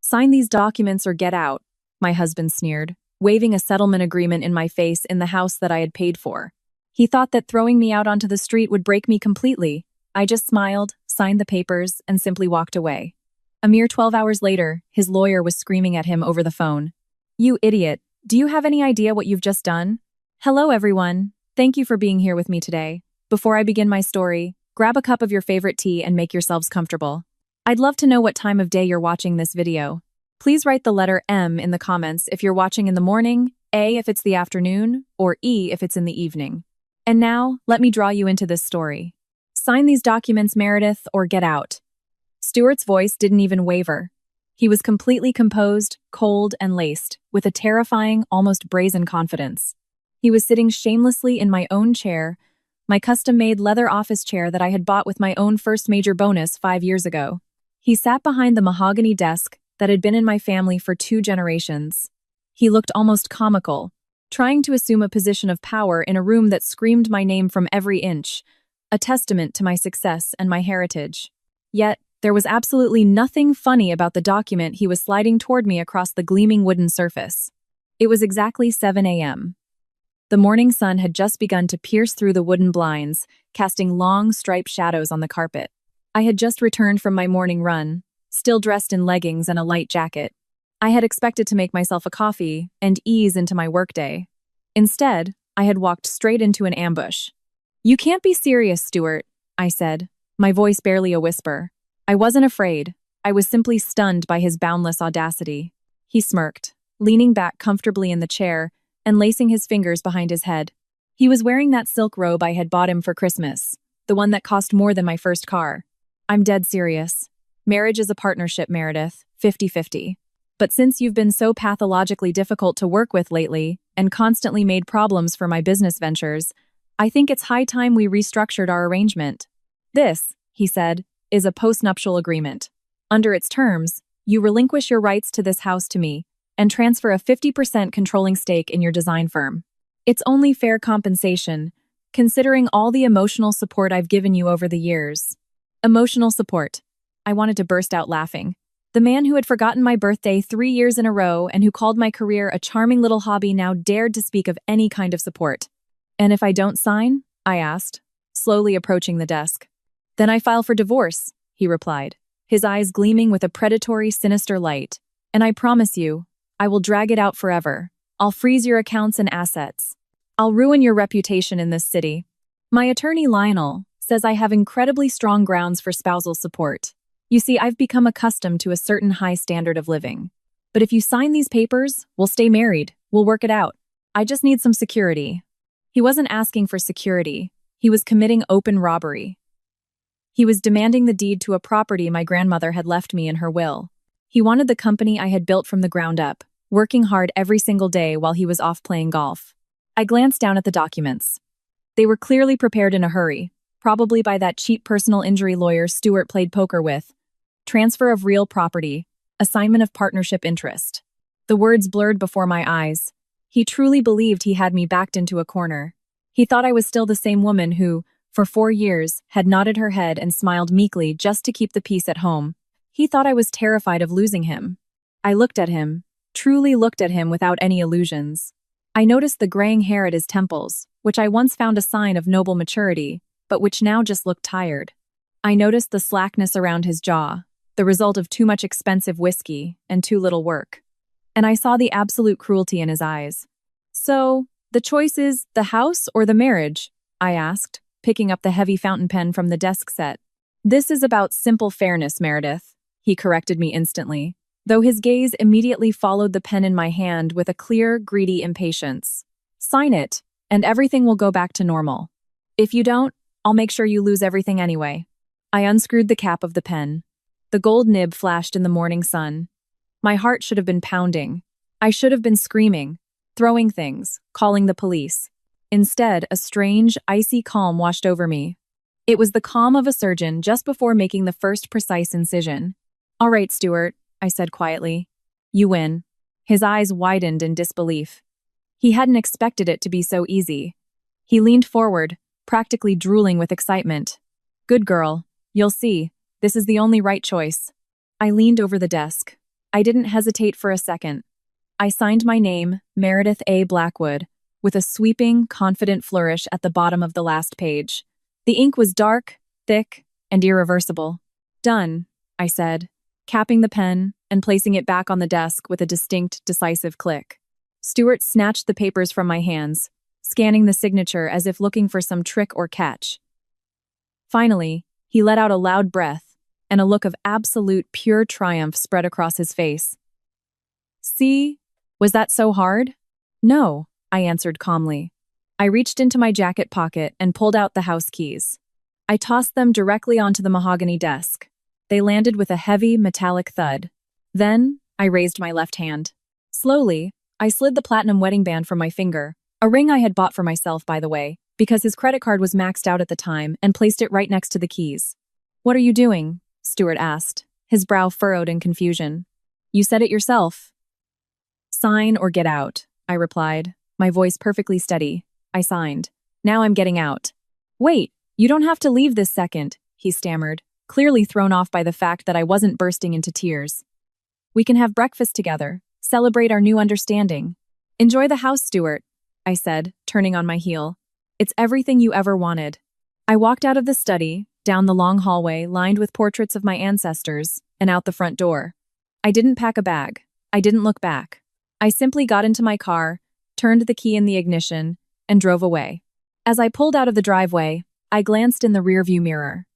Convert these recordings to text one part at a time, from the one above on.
Sign these documents or get out, my husband sneered, waving a settlement agreement in my face in the house that I had paid for. He thought that throwing me out onto the street would break me completely. I just smiled, signed the papers, and simply walked away. A mere 12 hours later, his lawyer was screaming at him over the phone. "You idiot, do you have any idea what you've just done?" "Hello, everyone. Thank you for being here with me today. Before I begin my story, grab a cup of your favorite tea and make yourselves comfortable. I'd love to know what time of day you're watching this video. Please write the letter M in the comments if you're watching in the morning, A if it's the afternoon, or E if it's in the evening. And now, let me draw you into this story. Sign these documents, Meredith, or get out." Stuart's voice didn't even waver. He was completely composed, cold, and laced, with a terrifying, almost brazen confidence. He was sitting shamelessly in my own chair, my custom-made leather office chair that I had bought with my own first major bonus 5 years ago. He sat behind the mahogany desk that had been in my family for 2 generations. He looked almost comical, trying to assume a position of power in a room that screamed my name from every inch, a testament to my success and my heritage. Yet, there was absolutely nothing funny about the document he was sliding toward me across the gleaming wooden surface. It was exactly 7 a.m. The morning sun had just begun to pierce through the wooden blinds, casting long, striped shadows on the carpet. I had just returned from my morning run, still dressed in leggings and a light jacket. I had expected to make myself a coffee and ease into my workday. Instead, I had walked straight into an ambush. "You can't be serious, Stuart," I said, my voice barely a whisper. I wasn't afraid. I was simply stunned by his boundless audacity. He smirked, leaning back comfortably in the chair and lacing his fingers behind his head. He was wearing that silk robe I had bought him for Christmas, the one that cost more than my first car. "I'm dead serious. Marriage is a partnership, Meredith, 50-50. But since you've been so pathologically difficult to work with lately and constantly made problems for my business ventures, I think it's high time we restructured our arrangement. This," he said, "is a postnuptial agreement. Under its terms, you relinquish your rights to this house to me and transfer a 50% controlling stake in your design firm. It's only fair compensation, considering all the emotional support I've given you over the years." Emotional support. I wanted to burst out laughing. The man who had forgotten my birthday 3 years in a row and who called my career a charming little hobby now dared to speak of any kind of support. "And if I don't sign?" I asked, slowly approaching the desk. "Then I file for divorce," he replied, his eyes gleaming with a predatory, sinister light. "And I promise you, I will drag it out forever. I'll freeze your accounts and assets. I'll ruin your reputation in this city. My attorney Lionel says I have incredibly strong grounds for spousal support. You see, I've become accustomed to a certain high standard of living. But if you sign these papers, we'll stay married. We'll work it out. I just need some security." He wasn't asking for security. He was committing open robbery. He was demanding the deed to a property my grandmother had left me in her will. He wanted the company I had built from the ground up, working hard every single day while he was off playing golf. I glanced down at the documents. They were clearly prepared in a hurry, probably by that cheap personal injury lawyer Stuart played poker with. Transfer of real property, assignment of partnership interest. The words blurred before my eyes. He truly believed he had me backed into a corner. He thought I was still the same woman who, for 4 years, had nodded her head and smiled meekly just to keep the peace at home. He thought I was terrified of losing him. I looked at him, truly looked at him without any illusions. I noticed the graying hair at his temples, which I once found a sign of noble maturity, but which now just looked tired. I noticed the slackness around his jaw, the result of too much expensive whiskey and too little work. And I saw the absolute cruelty in his eyes. "So, the choice is the house or the marriage?" I asked, picking up the heavy fountain pen from the desk set. "This is about simple fairness, Meredith," he corrected me instantly, though his gaze immediately followed the pen in my hand with a clear, greedy impatience. "Sign it, and everything will go back to normal. If you don't, I'll make sure you lose everything anyway." I unscrewed the cap of the pen. The gold nib flashed in the morning sun. My heart should have been pounding. I should have been screaming, throwing things, calling the police. Instead, a strange, icy calm washed over me. It was the calm of a surgeon just before making the first precise incision. "All right, Stuart," I said quietly. "You win." His eyes widened in disbelief. He hadn't expected it to be so easy. He leaned forward, practically drooling with excitement. "Good girl. You'll see. This is the only right choice." I leaned over the desk. I didn't hesitate for a second. I signed my name, Meredith A. Blackwood, with a sweeping, confident flourish at the bottom of the last page. The ink was dark, thick, and irreversible. Done, I said, capping the pen and placing it back on the desk with a distinct, decisive click. Stuart snatched the papers from my hands, scanning the signature as if looking for some trick or catch. Finally, he let out a loud breath, and a look of absolute, pure triumph spread across his face. See? Was that so hard? No, I answered calmly. I reached into my jacket pocket and pulled out the house keys. I tossed them directly onto the mahogany desk. They landed with a heavy, metallic thud. Then, I raised my left hand. Slowly, I slid the platinum wedding band from my finger, a ring I had bought for myself, by the way, because his credit card was maxed out at the time, and placed it right next to the keys. What are you doing? Stuart asked, his brow furrowed in confusion. You said it yourself. Sign or get out, I replied, my voice perfectly steady. I signed. Now I'm getting out. Wait, you don't have to leave this second, he stammered, clearly thrown off by the fact that I wasn't bursting into tears. We can have breakfast together, celebrate our new understanding. Enjoy the house, Stuart, I said, turning on my heel. It's everything you ever wanted. I walked out of the study, down the long hallway lined with portraits of my ancestors, and out the front door. I didn't pack a bag. I didn't look back. I simply got into my car, turned the key in the ignition, and drove away. As I pulled out of the driveway, I glanced in the rearview mirror.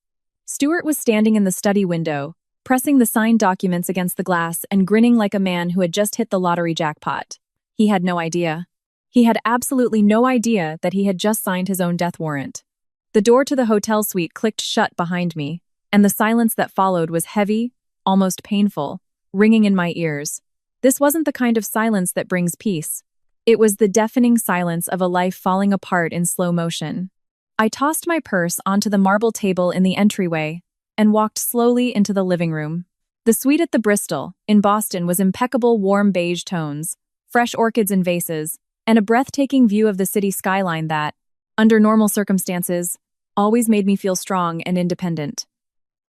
Stuart was standing in the study window, pressing the signed documents against the glass and grinning like a man who had just hit the lottery jackpot. He had no idea. He had absolutely no idea that he had just signed his own death warrant. The door to the hotel suite clicked shut behind me, and the silence that followed was heavy, almost painful, ringing in my ears. This wasn't the kind of silence that brings peace. It was the deafening silence of a life falling apart in slow motion. I tossed my purse onto the marble table in the entryway and walked slowly into the living room. The suite at the Bristol, in Boston, was impeccable warm beige tones, fresh orchids in vases, and a breathtaking view of the city skyline that, under normal circumstances, always made me feel strong and independent.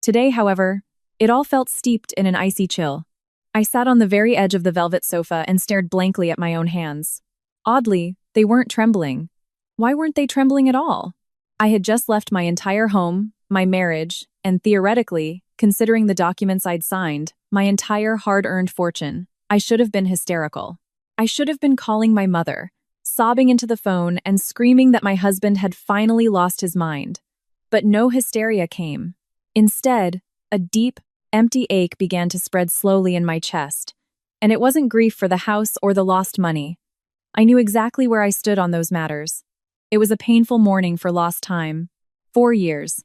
Today, however, it all felt steeped in an icy chill. I sat on the very edge of the velvet sofa and stared blankly at my own hands. Oddly, they weren't trembling. Why weren't they trembling at all? I had just left my entire home, my marriage, and theoretically, considering the documents I'd signed, my entire hard-earned fortune. I should have been hysterical. I should have been calling my mother, sobbing into the phone and screaming that my husband had finally lost his mind. But no hysteria came. Instead, a deep, empty ache began to spread slowly in my chest, and it wasn't grief for the house or the lost money. I knew exactly where I stood on those matters. It was a painful mourning for lost time. 4 years.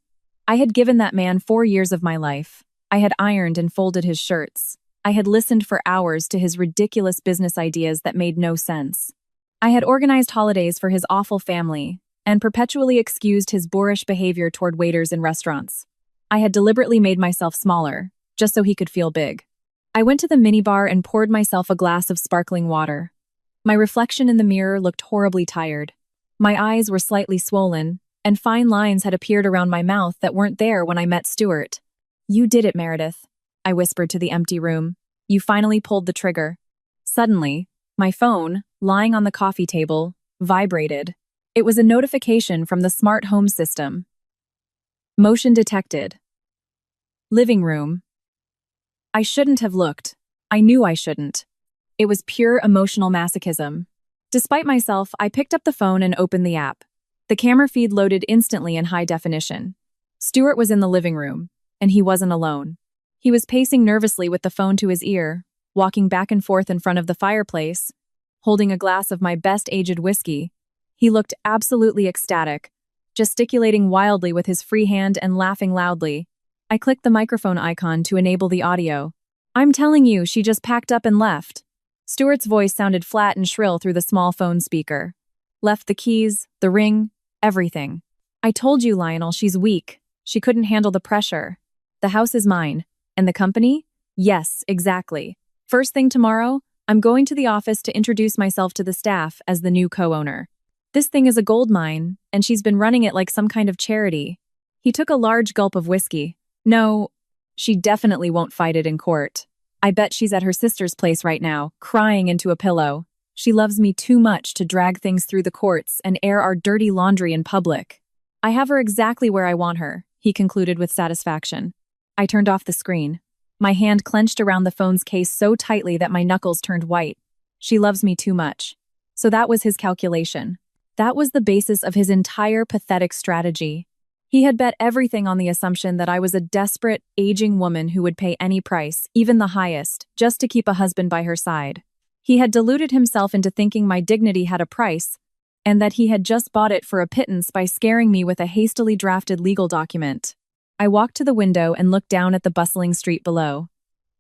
I had given that man 4 years of my life. I had ironed and folded his shirts. I had listened for hours to his ridiculous business ideas that made no sense. I had organized holidays for his awful family and perpetually excused his boorish behavior toward waiters in restaurants. I had deliberately made myself smaller, just so he could feel big. I went to the minibar and poured myself a glass of sparkling water. My reflection in the mirror looked horribly tired. My eyes were slightly swollen, and fine lines had appeared around my mouth that weren't there when I met Stuart. You did it, Meredith, I whispered to the empty room. You finally pulled the trigger. Suddenly, my phone, lying on the coffee table, vibrated. It was a notification from the smart home system. Motion detected. Living room. I shouldn't have looked. I knew I shouldn't. It was pure emotional masochism. Despite myself, I picked up the phone and opened the app. The camera feed loaded instantly in high definition. Stuart was in the living room, and he wasn't alone. He was pacing nervously with the phone to his ear, walking back and forth in front of the fireplace, holding a glass of my best aged whiskey. He looked absolutely ecstatic, gesticulating wildly with his free hand and laughing loudly. I clicked the microphone icon to enable the audio. I'm telling you, she just packed up and left. Stuart's voice sounded flat and shrill through the small phone speaker. Left the keys, the ring, everything. I told you, Lionel, she's weak. She couldn't handle the pressure. The house is mine. And the company? Yes, exactly. First thing tomorrow, I'm going to the office to introduce myself to the staff as the new co-owner. This thing is a gold mine, and she's been running it like some kind of charity. He took a large gulp of whiskey. No, she definitely won't fight it in court. I bet she's at her sister's place right now, crying into a pillow. She loves me too much to drag things through the courts and air our dirty laundry in public. I have her exactly where I want her, he concluded with satisfaction. I turned off the screen. My hand clenched around the phone's case so tightly that my knuckles turned white. She loves me too much. So that was his calculation. That was the basis of his entire pathetic strategy. He had bet everything on the assumption that I was a desperate, aging woman who would pay any price, even the highest, just to keep a husband by her side. He had deluded himself into thinking my dignity had a price, and that he had just bought it for a pittance by scaring me with a hastily drafted legal document. I walked to the window and looked down at the bustling street below.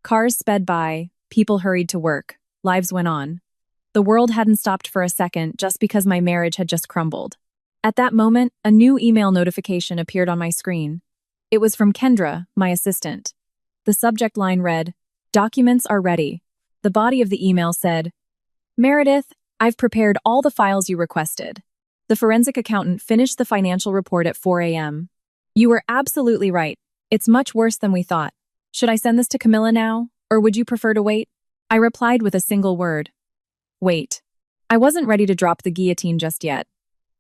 Cars sped by, people hurried to work, lives went on. The world hadn't stopped for a second just because my marriage had just crumbled. At that moment, a new email notification appeared on my screen. It was from Kendra, my assistant. The subject line read, "Documents are ready." The body of the email said, "Meredith, I've prepared all the files you requested. The forensic accountant finished the financial report at 4 a.m. You were absolutely right. It's much worse than we thought. Should I send this to Camilla now, or would you prefer to wait?" I replied with a single word. Wait. I wasn't ready to drop the guillotine just yet.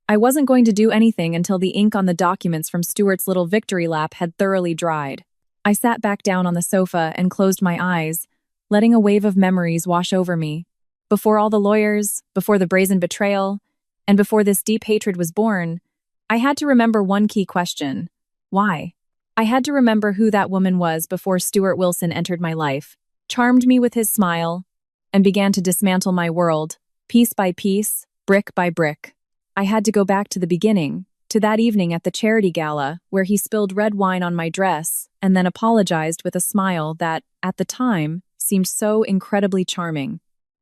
I wasn't going to do anything until the ink on the documents from Stuart's little victory lap had thoroughly dried. I sat back down on the sofa and closed my eyes, letting a wave of memories wash over me. Before all the lawyers, before the brazen betrayal, and before this deep hatred was born, I had to remember one key question. Why? I had to remember who that woman was before Stuart Wilson entered my life, charmed me with his smile, and began to dismantle my world, piece by piece, brick by brick. I had to go back to the beginning, to that evening at the charity gala where he spilled red wine on my dress and then apologized with a smile that, at the time, seemed so incredibly charming.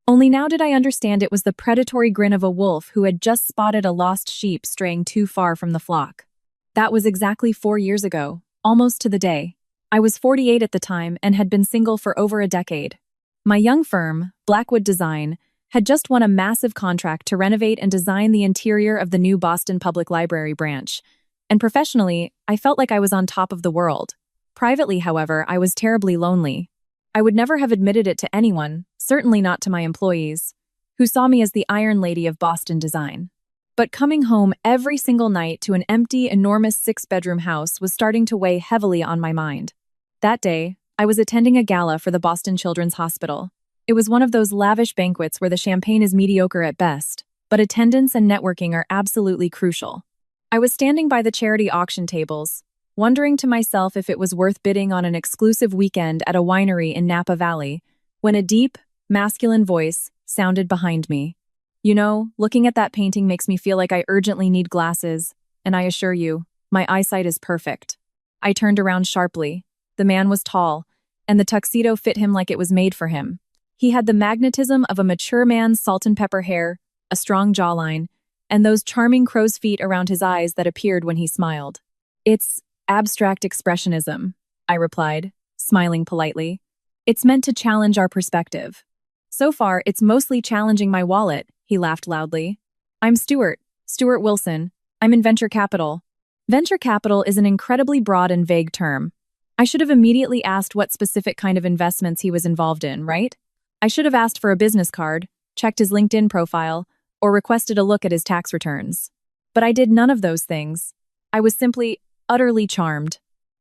Only now did I understand it was the predatory grin of a wolf who had just spotted a lost sheep straying too far from the flock. That was exactly 4 years ago, almost to the day. I was 48 at the time and had been single for over a decade. My young firm, Blackwood Design, had just won a massive contract to renovate and design the interior of the new Boston Public Library branch, and professionally, I felt like I was on top of the world. Privately, however, I was terribly lonely. I would never have admitted it to anyone, certainly not to my employees, who saw me as the Iron Lady of Boston Design. But coming home every single night to an empty, enormous 6-bedroom house was starting to weigh heavily on my mind. That day, I was attending a gala for the Boston Children's Hospital. It was one of those lavish banquets where the champagne is mediocre at best, but attendance and networking are absolutely crucial. I was standing by the charity auction tables, wondering to myself if it was worth bidding on an exclusive weekend at a winery in Napa Valley, when a deep, masculine voice sounded behind me. You know, looking at that painting makes me feel like I urgently need glasses, and I assure you, my eyesight is perfect. I turned around sharply. The man was tall, and the tuxedo fit him like it was made for him. He had the magnetism of a mature man's salt and pepper hair, a strong jawline, and those charming crow's feet around his eyes that appeared when he smiled. "It's abstract expressionism," I replied, smiling politely. "It's meant to challenge our perspective." "So far, it's mostly challenging my wallet," he laughed loudly. "I'm Stuart Wilson. I'm in venture capital." Venture capital is an incredibly broad and vague term. I should have immediately asked what specific kind of investments he was involved in, right? I should have asked for a business card, checked his LinkedIn profile, or requested a look at his tax returns. But I did none of those things. I was simply, utterly charmed.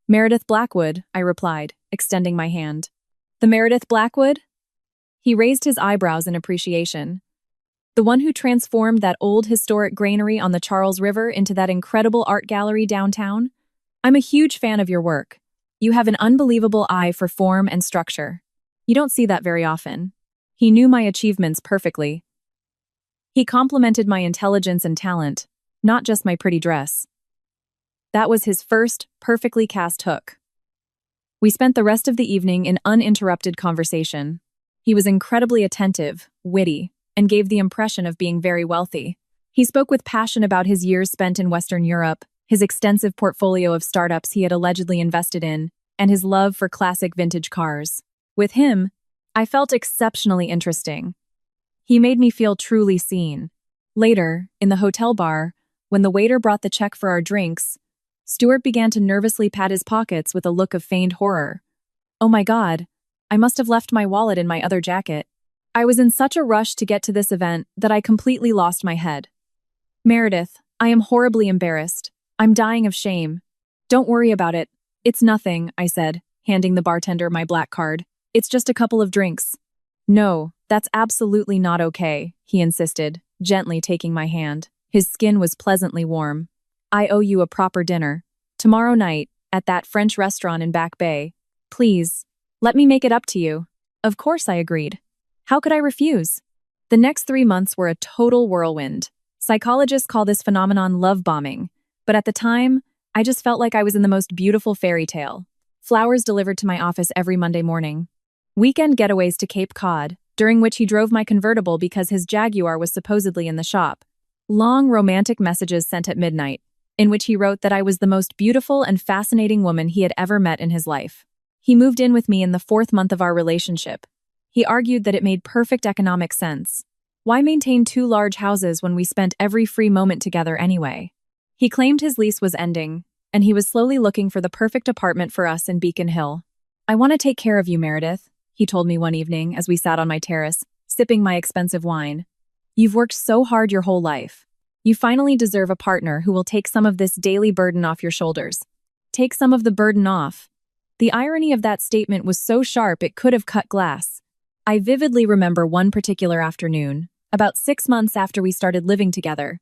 "Meredith Blackwood," I replied, extending my hand. "The Meredith Blackwood?" He raised his eyebrows in appreciation. "The one who transformed that old historic granary on the Charles River into that incredible art gallery downtown? I'm a huge fan of your work. You have an unbelievable eye for form and structure. You don't see that very often." He knew my achievements perfectly. He complimented my intelligence and talent, not just my pretty dress. That was his first, perfectly cast hook. We spent the rest of the evening in uninterrupted conversation. He was incredibly attentive, witty, and gave the impression of being very wealthy. He spoke with passion about his years spent in Western Europe, his extensive portfolio of startups he had allegedly invested in, and his love for classic vintage cars. With him, I felt exceptionally interesting. He made me feel truly seen. Later, in the hotel bar, when the waiter brought the check for our drinks, Stuart began to nervously pat his pockets with a look of feigned horror. "Oh my God, I must have left my wallet in my other jacket. I was in such a rush to get to this event that I completely lost my head. Meredith, I am horribly embarrassed. I'm dying of shame. Don't worry about it. It's nothing, I said, handing the bartender my black card. It's just a couple of drinks. No, that's absolutely not okay, he insisted, gently taking my hand. His skin was pleasantly warm. I owe you a proper dinner. Tomorrow night, at that French restaurant in Back Bay. Please, let me make it up to you. Of course I agreed. How could I refuse? The next 3 months were a total whirlwind. Psychologists call this phenomenon love bombing, but at the time, I just felt like I was in the most beautiful fairy tale. Flowers delivered to my office every Monday morning. Weekend getaways to Cape Cod, during which he drove my convertible because his Jaguar was supposedly in the shop. Long romantic messages sent at midnight, in which he wrote that I was the most beautiful and fascinating woman he had ever met in his life. He moved in with me in the 4th month of our relationship. He argued that it made perfect economic sense. Why maintain 2 large houses when we spent every free moment together anyway? He claimed his lease was ending, and he was slowly looking for the perfect apartment for us in Beacon Hill. I want to take care of you, Meredith, he told me one evening as we sat on my terrace, sipping my expensive wine. You've worked so hard your whole life. You finally deserve a partner who will take some of this daily burden off your shoulders. Take some of the burden off. The irony of that statement was so sharp it could have cut glass. I vividly remember one particular afternoon, about 6 months after we started living together.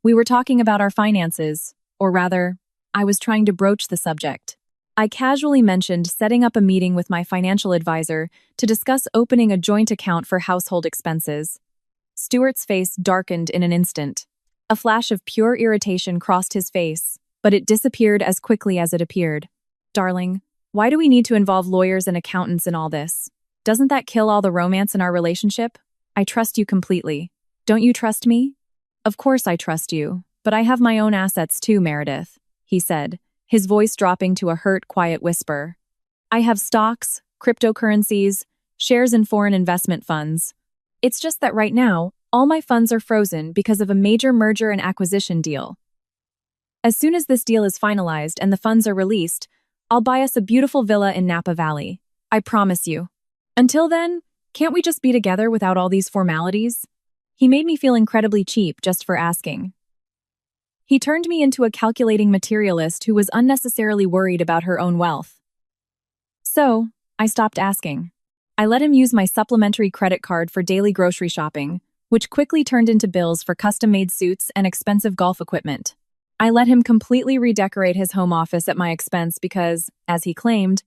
We were talking about our finances, or rather, I was trying to broach the subject. I casually mentioned setting up a meeting with my financial advisor to discuss opening a joint account for household expenses. Stuart's face darkened in an instant. A flash of pure irritation crossed his face, but it disappeared as quickly as it appeared. Darling, why do we need to involve lawyers and accountants in all this? Doesn't that kill all the romance in our relationship? I trust you completely. Don't you trust me? Of course I trust you, but I have my own assets too, Meredith, he said, his voice dropping to a hurt, quiet whisper. I have stocks, cryptocurrencies, shares in foreign investment funds. It's just that right now, all my funds are frozen because of a major merger and acquisition deal. As soon as this deal is finalized and the funds are released, I'll buy us a beautiful villa in Napa Valley. I promise you. Until then, can't we just be together without all these formalities? He made me feel incredibly cheap just for asking. He turned me into a calculating materialist who was unnecessarily worried about her own wealth. So, I stopped asking. I let him use my supplementary credit card for daily grocery shopping, which quickly turned into bills for custom-made suits and expensive golf equipment. I let him completely redecorate his home office at my expense because, as he claimed,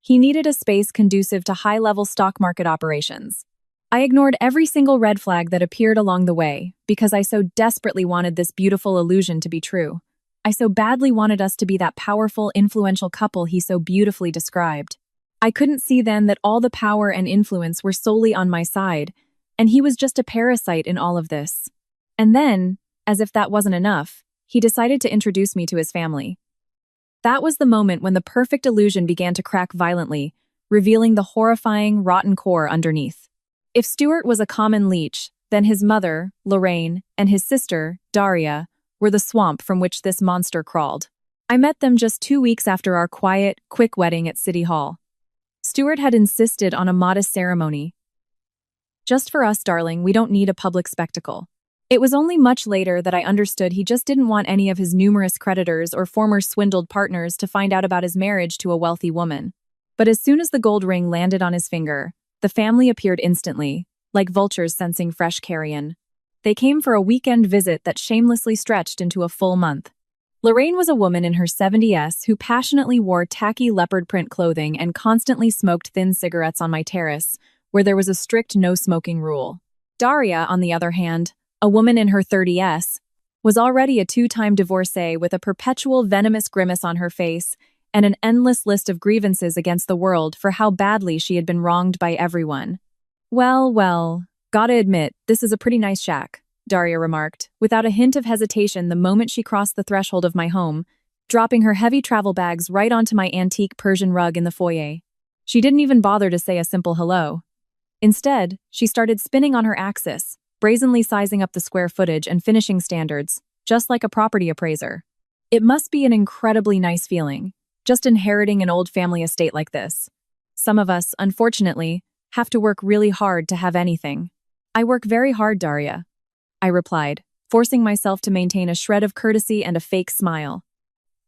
he needed a space conducive to high-level stock market operations. I ignored every single red flag that appeared along the way because I so desperately wanted this beautiful illusion to be true. I so badly wanted us to be that powerful, influential couple he so beautifully described. I couldn't see then that all the power and influence were solely on my side, and he was just a parasite in all of this. And then, as if that wasn't enough, he decided to introduce me to his family. That was the moment when the perfect illusion began to crack violently, revealing the horrifying, rotten core underneath. If Stuart was a common leech, then his mother, Lorraine, and his sister, Daria, were the swamp from which this monster crawled. I met them just 2 weeks after our quiet, quick wedding at City Hall. Stuart had insisted on a modest ceremony. Just for us, darling, we don't need a public spectacle. It was only much later that I understood he just didn't want any of his numerous creditors or former swindled partners to find out about his marriage to a wealthy woman. But as soon as the gold ring landed on his finger, the family appeared instantly, like vultures sensing fresh carrion. They came for a weekend visit that shamelessly stretched into a full month. Lorraine was a woman in her 70s who passionately wore tacky leopard print clothing and constantly smoked thin cigarettes on my terrace, where there was a strict no-smoking rule. Daria, on the other hand, a woman in her 30s, was already a 2-time divorcee with a perpetual venomous grimace on her face and an endless list of grievances against the world for how badly she had been wronged by everyone. Well, gotta admit, this is a pretty nice shack, Daria remarked, without a hint of hesitation the moment she crossed the threshold of my home, dropping her heavy travel bags right onto my antique Persian rug in the foyer. She didn't even bother to say a simple hello. Instead, she started spinning on her axis, brazenly sizing up the square footage and finishing standards, just like a property appraiser. It must be an incredibly nice feeling, just inheriting an old family estate like this. Some of us, unfortunately, have to work really hard to have anything. I work very hard, Daria, I replied, forcing myself to maintain a shred of courtesy and a fake smile.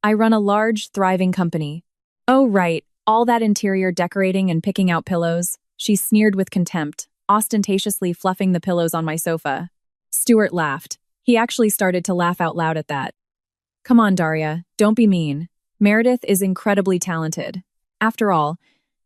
I run a large, thriving company. Oh, right, all that interior decorating and picking out pillows, she sneered with contempt, ostentatiously fluffing the pillows on my sofa. Stuart laughed. He actually started to laugh out loud at that. Come on, Daria, don't be mean. Meredith is incredibly talented. After all,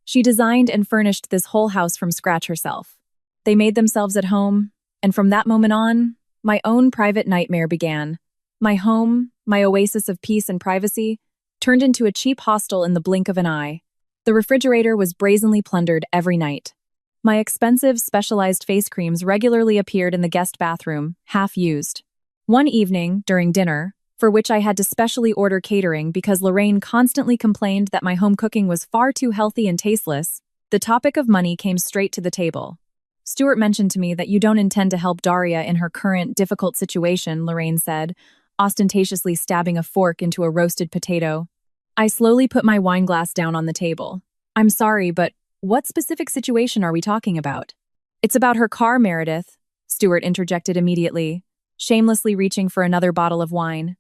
she designed and furnished this whole house from scratch herself. They made themselves at home, and from that moment on, my own private nightmare began. My home, my oasis of peace and privacy, turned into a cheap hostel in the blink of an eye. The refrigerator was brazenly plundered every night. My expensive, specialized face creams regularly appeared in the guest bathroom, half used. One evening, during dinner, for which I had to specially order catering because Lorraine constantly complained that my home cooking was far too healthy and tasteless, the topic of money came straight to the table. Stuart mentioned to me that you don't intend to help Daria in her current difficult situation, Lorraine said, ostentatiously stabbing a fork into a roasted potato. I slowly put my wine glass down on the table. I'm sorry, but what specific situation are we talking about? It's about her car, Meredith, Stuart interjected immediately, shamelessly reaching for another bottle of wine.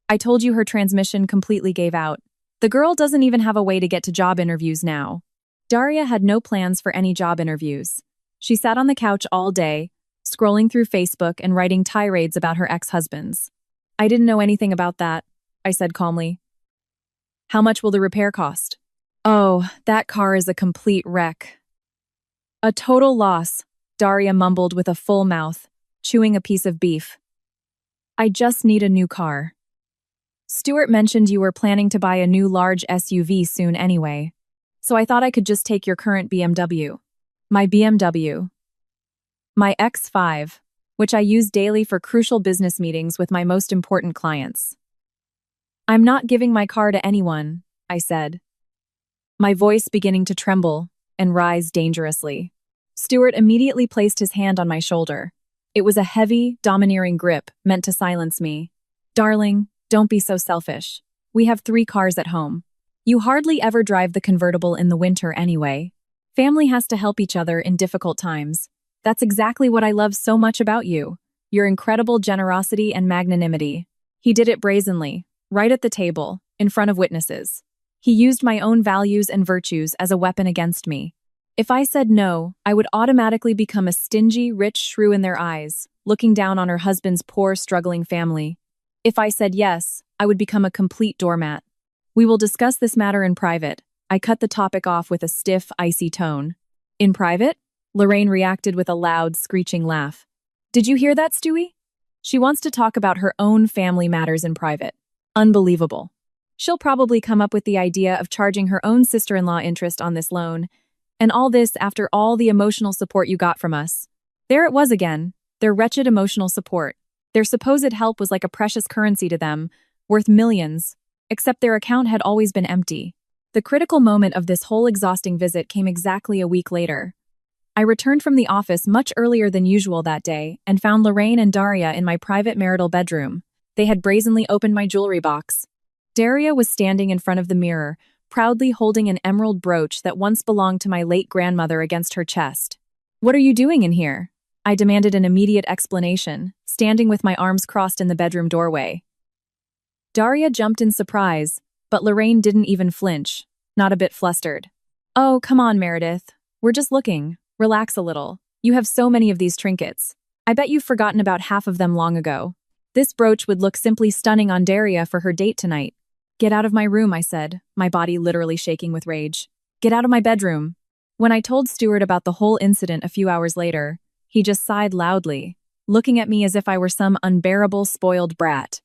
I told you her transmission completely gave out. The girl doesn't even have a way to get to job interviews now. Daria had no plans for any job interviews. She sat on the couch all day, scrolling through Facebook and writing tirades about her ex-husbands. I didn't know anything about that, I said calmly. How much will the repair cost? Oh, that car is a complete wreck. A total loss, Daria mumbled with a full mouth, chewing a piece of beef. I just need a new car. Stuart mentioned you were planning to buy a new large SUV soon anyway, so I thought I could just take your current BMW. My BMW. My X5, which I use daily for crucial business meetings with my most important clients. I'm not giving my car to anyone, I said, my voice beginning to tremble and rise dangerously. Stuart immediately placed his hand on my shoulder. It was a heavy, domineering grip meant to silence me. Darling, don't be so selfish. We have 3 cars at home. You hardly ever drive the convertible in the winter anyway. Family has to help each other in difficult times. That's exactly what I love so much about you, your incredible generosity and magnanimity. He did it brazenly, right at the table, in front of witnesses. He used my own values and virtues as a weapon against me. If I said no, I would automatically become a stingy, rich shrew in their eyes, looking down on her husband's poor, struggling family. If I said yes, I would become a complete doormat. We will discuss this matter in private. I cut the topic off with a stiff, icy tone. In private? Lorraine reacted with a loud, screeching laugh. Did you hear that, Stewie? She wants to talk about her own family matters in private. Unbelievable. She'll probably come up with the idea of charging her own sister-in-law interest on this loan. And all this after all the emotional support you got from us. There it was again, their wretched emotional support. Their supposed help was like a precious currency to them, worth millions, except their account had always been empty. The critical moment of this whole exhausting visit came exactly a week later. I returned from the office much earlier than usual that day and found Lorraine and Daria in my private marital bedroom. They had brazenly opened my jewelry box. Daria was standing in front of the mirror, proudly holding an emerald brooch that once belonged to my late grandmother against her chest. What are you doing in here? I demanded an immediate explanation, standing with my arms crossed in the bedroom doorway. Daria jumped in surprise, but Lorraine didn't even flinch, not a bit flustered. Oh, come on, Meredith. We're just looking. Relax a little. You have so many of these trinkets. I bet you've forgotten about half of them long ago. This brooch would look simply stunning on Daria for her date tonight. Get out of my room, I said, my body literally shaking with rage. Get out of my bedroom. When I told Stuart about the whole incident a few hours later, he just sighed loudly, looking at me as if I were some unbearable, spoiled brat.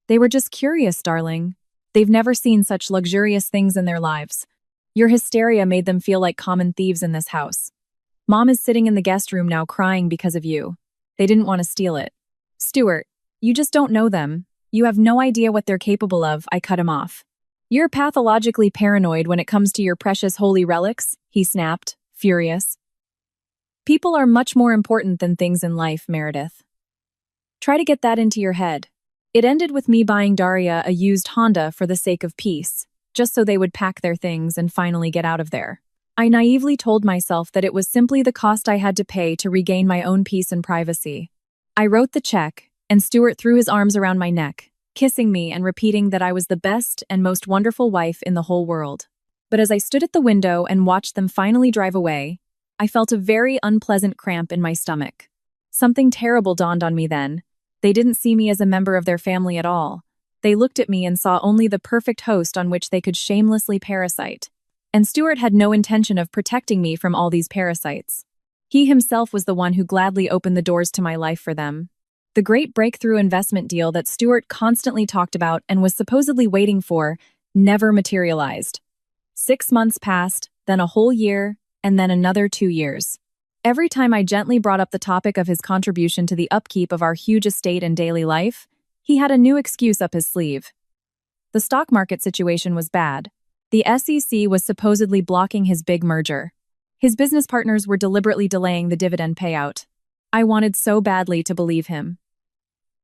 They were just curious, darling. They've never seen such luxurious things in their lives. Your hysteria made them feel like common thieves in this house. Mom is sitting in the guest room now crying because of you. They didn't want to steal it. Stuart, you just don't know them. You have no idea what they're capable of, I cut him off. You're pathologically paranoid when it comes to your precious holy relics, he snapped, furious. People are much more important than things in life, Meredith. Try to get that into your head. It ended with me buying Daria a used Honda for the sake of peace, just so they would pack their things and finally get out of there. I naively told myself that it was simply the cost I had to pay to regain my own peace and privacy. I wrote the check, and Stuart threw his arms around my neck, kissing me and repeating that I was the best and most wonderful wife in the whole world. But as I stood at the window and watched them finally drive away, I felt a very unpleasant cramp in my stomach. Something terrible dawned on me then. They didn't see me as a member of their family at all. They looked at me and saw only the perfect host on which they could shamelessly parasite. And Stuart had no intention of protecting me from all these parasites. He himself was the one who gladly opened the doors to my life for them. The great breakthrough investment deal that Stuart constantly talked about and was supposedly waiting for never materialized. 6 months passed, then a whole year, and then another 2 years. Every time I gently brought up the topic of his contribution to the upkeep of our huge estate and daily life, he had a new excuse up his sleeve. The stock market situation was bad. The SEC was supposedly blocking his big merger. His business partners were deliberately delaying the dividend payout. I wanted so badly to believe him.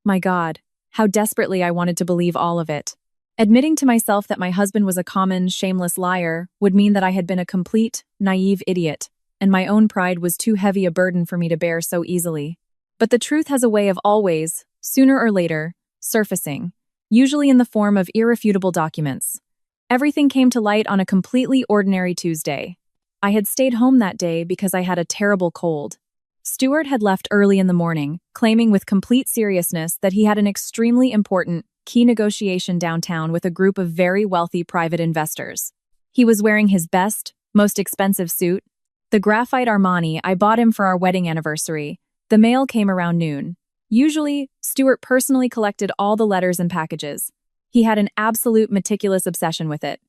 My God, how desperately I wanted to believe all of it. Admitting to myself that my husband was a common, shameless liar would mean that I had been a complete, naive idiot, and my own pride was too heavy a burden for me to bear so easily. But the truth has a way of always, sooner or later, surfacing, usually in the form of irrefutable documents. Everything came to light on a completely ordinary Tuesday. I had stayed home that day because I had a terrible cold. Stuart had left early in the morning, claiming with complete seriousness that he had an extremely important, key negotiation downtown with a group of very wealthy private investors. He was wearing his best, most expensive suit, the graphite Armani I bought him for our wedding anniversary. The mail came around noon. Usually, Stuart personally collected all the letters and packages. He had an absolute meticulous obsession with it.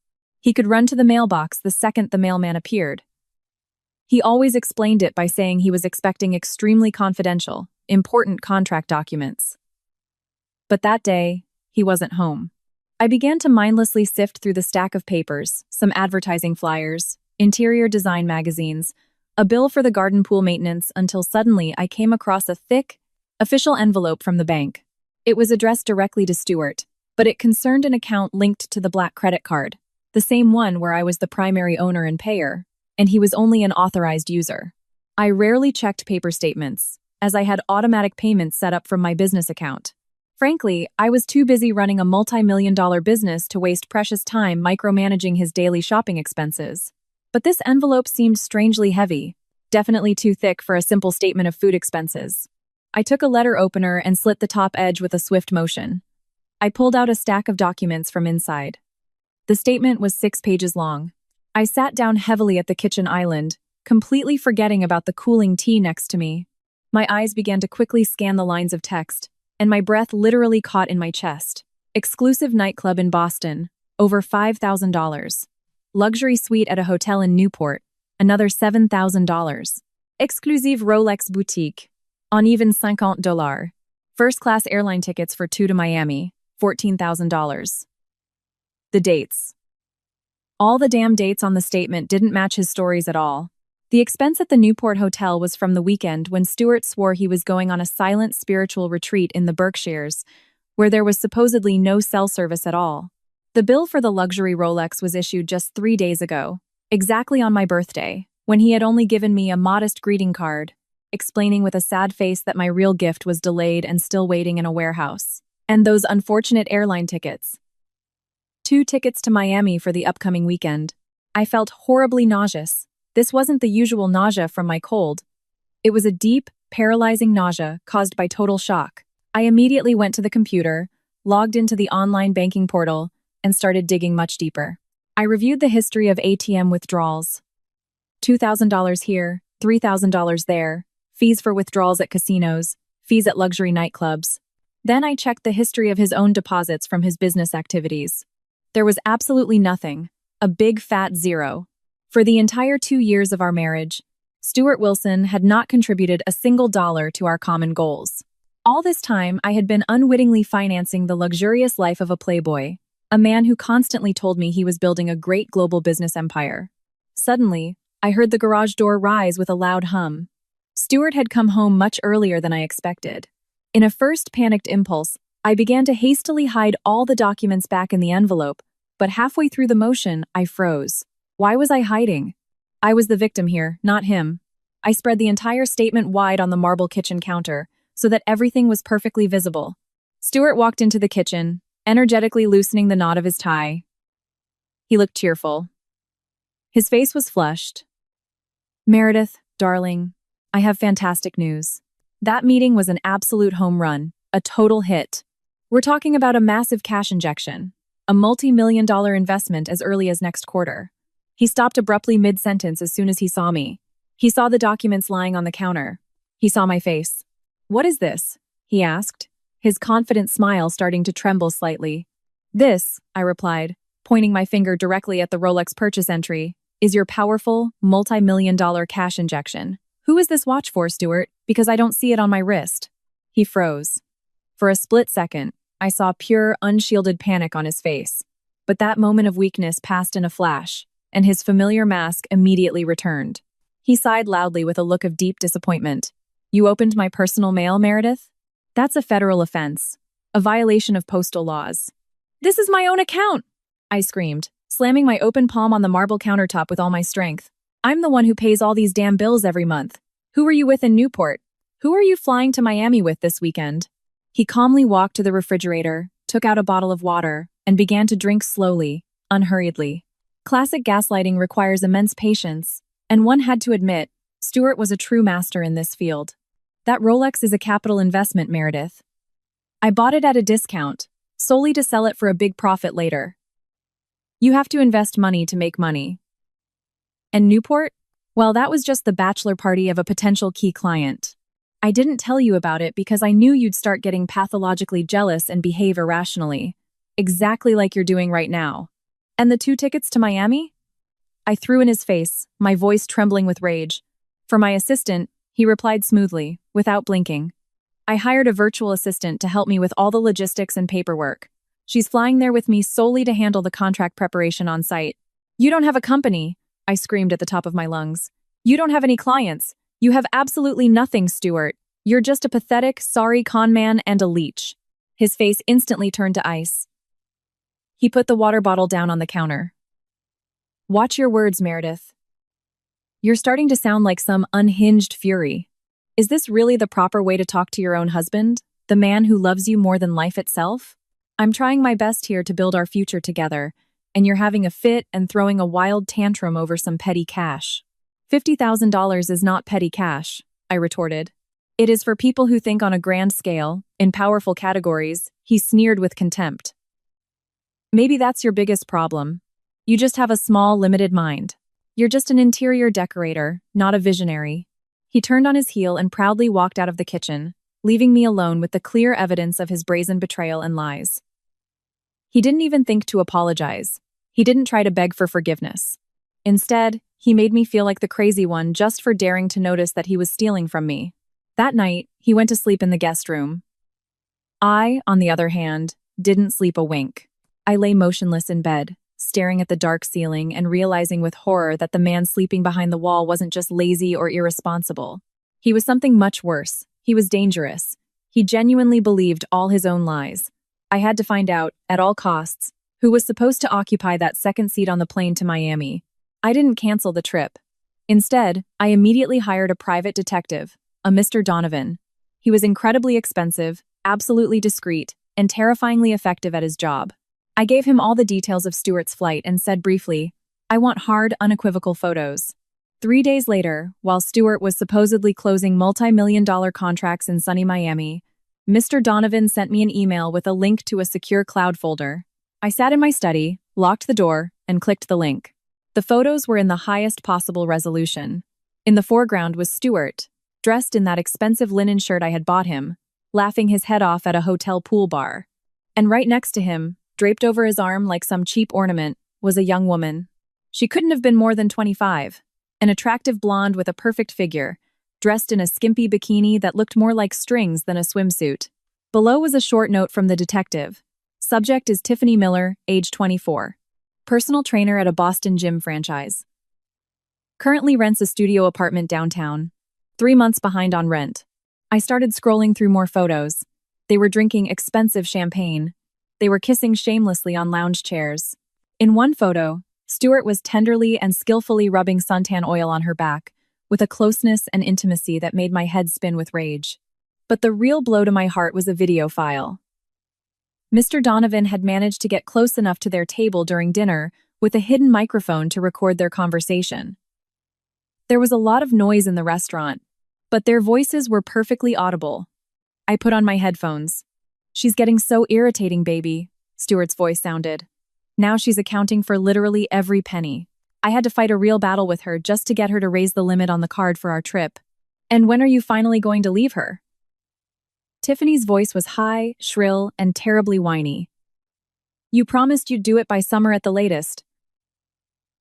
He could run to the mailbox the second the mailman appeared. He always explained it by saying he was expecting extremely confidential, important contract documents. But that day, he wasn't home. I began to mindlessly sift through the stack of papers, some advertising flyers, interior design magazines, a bill for the garden pool maintenance, until suddenly I came across a thick, official envelope from the bank. It was addressed directly to Stuart, but it concerned an account linked to the black credit card, the same one where I was the primary owner and payer, and he was only an authorized user. I rarely checked paper statements, as I had automatic payments set up from my business account. Frankly, I was too busy running a multi-million-dollar business to waste precious time micromanaging his daily shopping expenses. But this envelope seemed strangely heavy, definitely too thick for a simple statement of food expenses. I took a letter opener and slit the top edge with a swift motion. I pulled out a stack of documents from inside. The statement was 6 pages long. I sat down heavily at the kitchen island, completely forgetting about the cooling tea next to me. My eyes began to quickly scan the lines of text, and my breath literally caught in my chest. Exclusive nightclub in Boston, over $5,000. Luxury suite at a hotel in Newport, another $7,000. Exclusive Rolex boutique, on even $50. First-class airline tickets for 2 to Miami, $14,000. The dates. All the damn dates on the statement didn't match his stories at all. The expense at the Newport Hotel was from the weekend when Stuart swore he was going on a silent spiritual retreat in the Berkshires, where there was supposedly no cell service at all. The bill for the luxury Rolex was issued just 3 days ago, exactly on my birthday, when he had only given me a modest greeting card, explaining with a sad face that my real gift was delayed and still waiting in a warehouse. And those unfortunate airline tickets. 2 tickets to Miami for the upcoming weekend. I felt horribly nauseous. This wasn't the usual nausea from my cold. It was a deep, paralyzing nausea caused by total shock. I immediately went to the computer, logged into the online banking portal, and started digging much deeper. I reviewed the history of ATM withdrawals. $2,000 here, $3,000 there, fees for withdrawals at casinos, fees at luxury nightclubs. Then I checked the history of his own deposits from his business activities. There was absolutely nothing, a big fat zero. For the entire 2 years of our marriage, Stuart Wilson had not contributed a single dollar to our common goals. All this time, I had been unwittingly financing the luxurious life of a playboy, a man who constantly told me he was building a great global business empire. Suddenly, I heard the garage door rise with a loud hum. Stuart had come home much earlier than I expected. In a first panicked impulse, I began to hastily hide all the documents back in the envelope, but halfway through the motion, I froze. Why was I hiding? I was the victim here, not him. I spread the entire statement wide on the marble kitchen counter, so that everything was perfectly visible. Stuart walked into the kitchen, energetically loosening the knot of his tie. He looked cheerful. His face was flushed. "Meredith, darling, I have fantastic news. That meeting was an absolute home run, a total hit. We're talking about a massive cash injection, a multi-million-dollar investment as early as next quarter." He stopped abruptly mid-sentence as soon as he saw me. He saw the documents lying on the counter. He saw my face. "What is this?" he asked, his confident smile starting to tremble slightly. "This," I replied, pointing my finger directly at the Rolex purchase entry, "is your powerful, multi-million-dollar cash injection. Who is this watch for, Stuart? Because I don't see it on my wrist." He froze. For a split second, I saw pure, unshielded panic on his face. But that moment of weakness passed in a flash, and his familiar mask immediately returned. He sighed loudly with a look of deep disappointment. "You opened my personal mail, Meredith? That's a federal offense, a violation of postal laws." "This is my own account!" I screamed, slamming my open palm on the marble countertop with all my strength. "I'm the one who pays all these damn bills every month. Who are you with in Newport? Who are you flying to Miami with this weekend?" He calmly walked to the refrigerator, took out a bottle of water, and began to drink slowly, unhurriedly. Classic gaslighting requires immense patience, and one had to admit, Stuart was a true master in this field. "That Rolex is a capital investment, Meredith. I bought it at a discount, solely to sell it for a big profit later. You have to invest money to make money." And Newport? Well, that was just the bachelor party of a potential key client. I didn't tell you about it because I knew you'd start getting pathologically jealous and behave irrationally, exactly like you're doing right now. "And the 2 tickets to Miami?" I threw in his face, my voice trembling with rage. For my assistant, he replied smoothly, without blinking. "I hired a virtual assistant to help me with all the logistics and paperwork. She's flying there with me solely to handle the contract preparation on site." "You don't have a company," I screamed at the top of my lungs. "You don't have any clients. You have absolutely nothing, Stuart. You're just a pathetic, sorry con man and a leech." His face instantly turned to ice. He put the water bottle down on the counter. "Watch your words, Meredith. You're starting to sound like some unhinged fury. Is this really the proper way to talk to your own husband, the man who loves you more than life itself? I'm trying my best here to build our future together, and you're having a fit and throwing a wild tantrum over some petty cash." $50,000 is not petty cash, I retorted. "It is for people who think on a grand scale, in powerful categories," he sneered with contempt. "Maybe that's your biggest problem. You just have a small, limited mind. You're just an interior decorator, not a visionary." He turned on his heel and proudly walked out of the kitchen, leaving me alone with the clear evidence of his brazen betrayal and lies. He didn't even think to apologize. He didn't try to beg for forgiveness. Instead, he made me feel like the crazy one just for daring to notice that he was stealing from me. That night, he went to sleep in the guest room. I, on the other hand, didn't sleep a wink. I lay motionless in bed, staring at the dark ceiling and realizing with horror that the man sleeping behind the wall wasn't just lazy or irresponsible. He was something much worse. He was dangerous. He genuinely believed all his own lies. I had to find out, at all costs, who was supposed to occupy that second seat on the plane to Miami. I didn't cancel the trip. Instead, I immediately hired a private detective, a Mr. Donovan. He was incredibly expensive, absolutely discreet, and terrifyingly effective at his job. I gave him all the details of Stuart's flight and said briefly, "I want hard, unequivocal photos." 3 days later, while Stuart was supposedly closing multi-million-dollar contracts in sunny Miami, Mr. Donovan sent me an email with a link to a secure cloud folder. I sat in my study, locked the door, and clicked the link. The photos were in the highest possible resolution. In the foreground was Stuart, dressed in that expensive linen shirt I had bought him, laughing his head off at a hotel pool bar. And right next to him, draped over his arm like some cheap ornament, was a young woman. She couldn't have been more than 25, an attractive blonde with a perfect figure, dressed in a skimpy bikini that looked more like strings than a swimsuit. Below was a short note from the detective. Subject is Tiffany Miller, age 24. Personal trainer at a Boston gym franchise. Currently rents a studio apartment downtown. 3 months behind on rent. I started scrolling through more photos. They were drinking expensive champagne. They were kissing shamelessly on lounge chairs. In one photo, Stuart was tenderly and skillfully rubbing suntan oil on her back, with a closeness and intimacy that made my head spin with rage. But the real blow to my heart was a video file. Mr. Donovan had managed to get close enough to their table during dinner with a hidden microphone to record their conversation. There was a lot of noise in the restaurant, but their voices were perfectly audible. I put on my headphones. "She's getting so irritating, baby," Stuart's voice sounded. "Now she's accounting for literally every penny. I had to fight a real battle with her just to get her to raise the limit on the card for our trip. And when are you finally going to leave her?" Tiffany's voice was high, shrill, and terribly whiny. "You promised you'd do it by summer at the latest.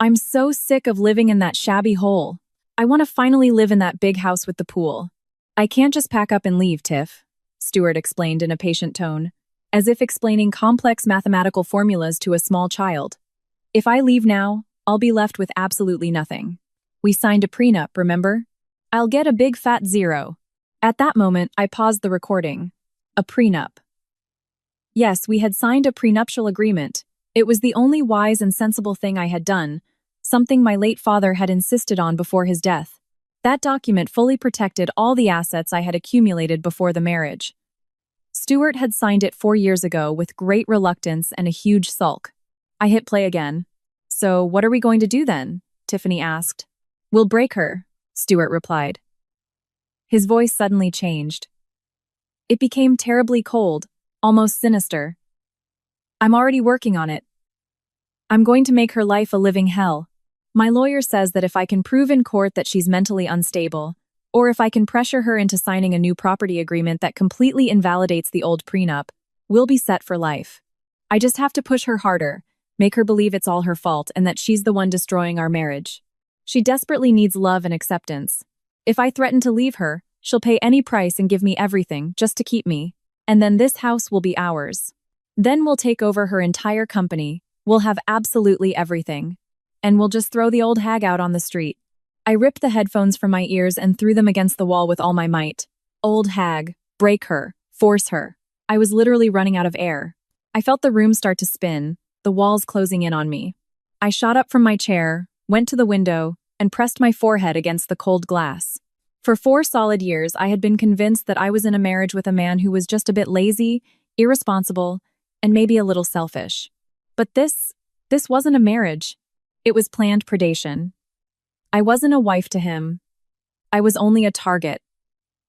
I'm so sick of living in that shabby hole. I want to finally live in that big house with the pool. I can't just pack up and leave, Tiff," Stuart explained in a patient tone, as if explaining complex mathematical formulas to a small child. "If I leave now, I'll be left with absolutely nothing. We signed a prenup, remember? I'll get a big fat zero." At that moment, I paused the recording. A prenup. Yes, we had signed a prenuptial agreement. It was the only wise and sensible thing I had done, something my late father had insisted on before his death. That document fully protected all the assets I had accumulated before the marriage. Stuart had signed it 4 years ago with great reluctance and a huge sulk. I hit play again. "So what are we going to do then?" Tiffany asked. "We'll break her," Stuart replied. His voice suddenly changed. It became terribly cold, almost sinister. "I'm already working on it. I'm going to make her life a living hell. My lawyer says that if I can prove in court that she's mentally unstable, or if I can pressure her into signing a new property agreement that completely invalidates the old prenup, we'll be set for life. I just have to push her harder, make her believe it's all her fault and that she's the one destroying our marriage. She desperately needs love and acceptance. If I threaten to leave her, she'll pay any price and give me everything just to keep me, and then this house will be ours. Then we'll take over her entire company, we'll have absolutely everything. And we'll just throw the old hag out on the street." I ripped the headphones from my ears and threw them against the wall with all my might. Old hag, break her, force her. I was literally running out of air. I felt the room start to spin, the walls closing in on me. I shot up from my chair, went to the window, and pressed my forehead against the cold glass. For 4 solid years, I had been convinced that I was in a marriage with a man who was just a bit lazy, irresponsible, and maybe a little selfish. But this wasn't a marriage. It was planned predation. I wasn't a wife to him. I was only a target.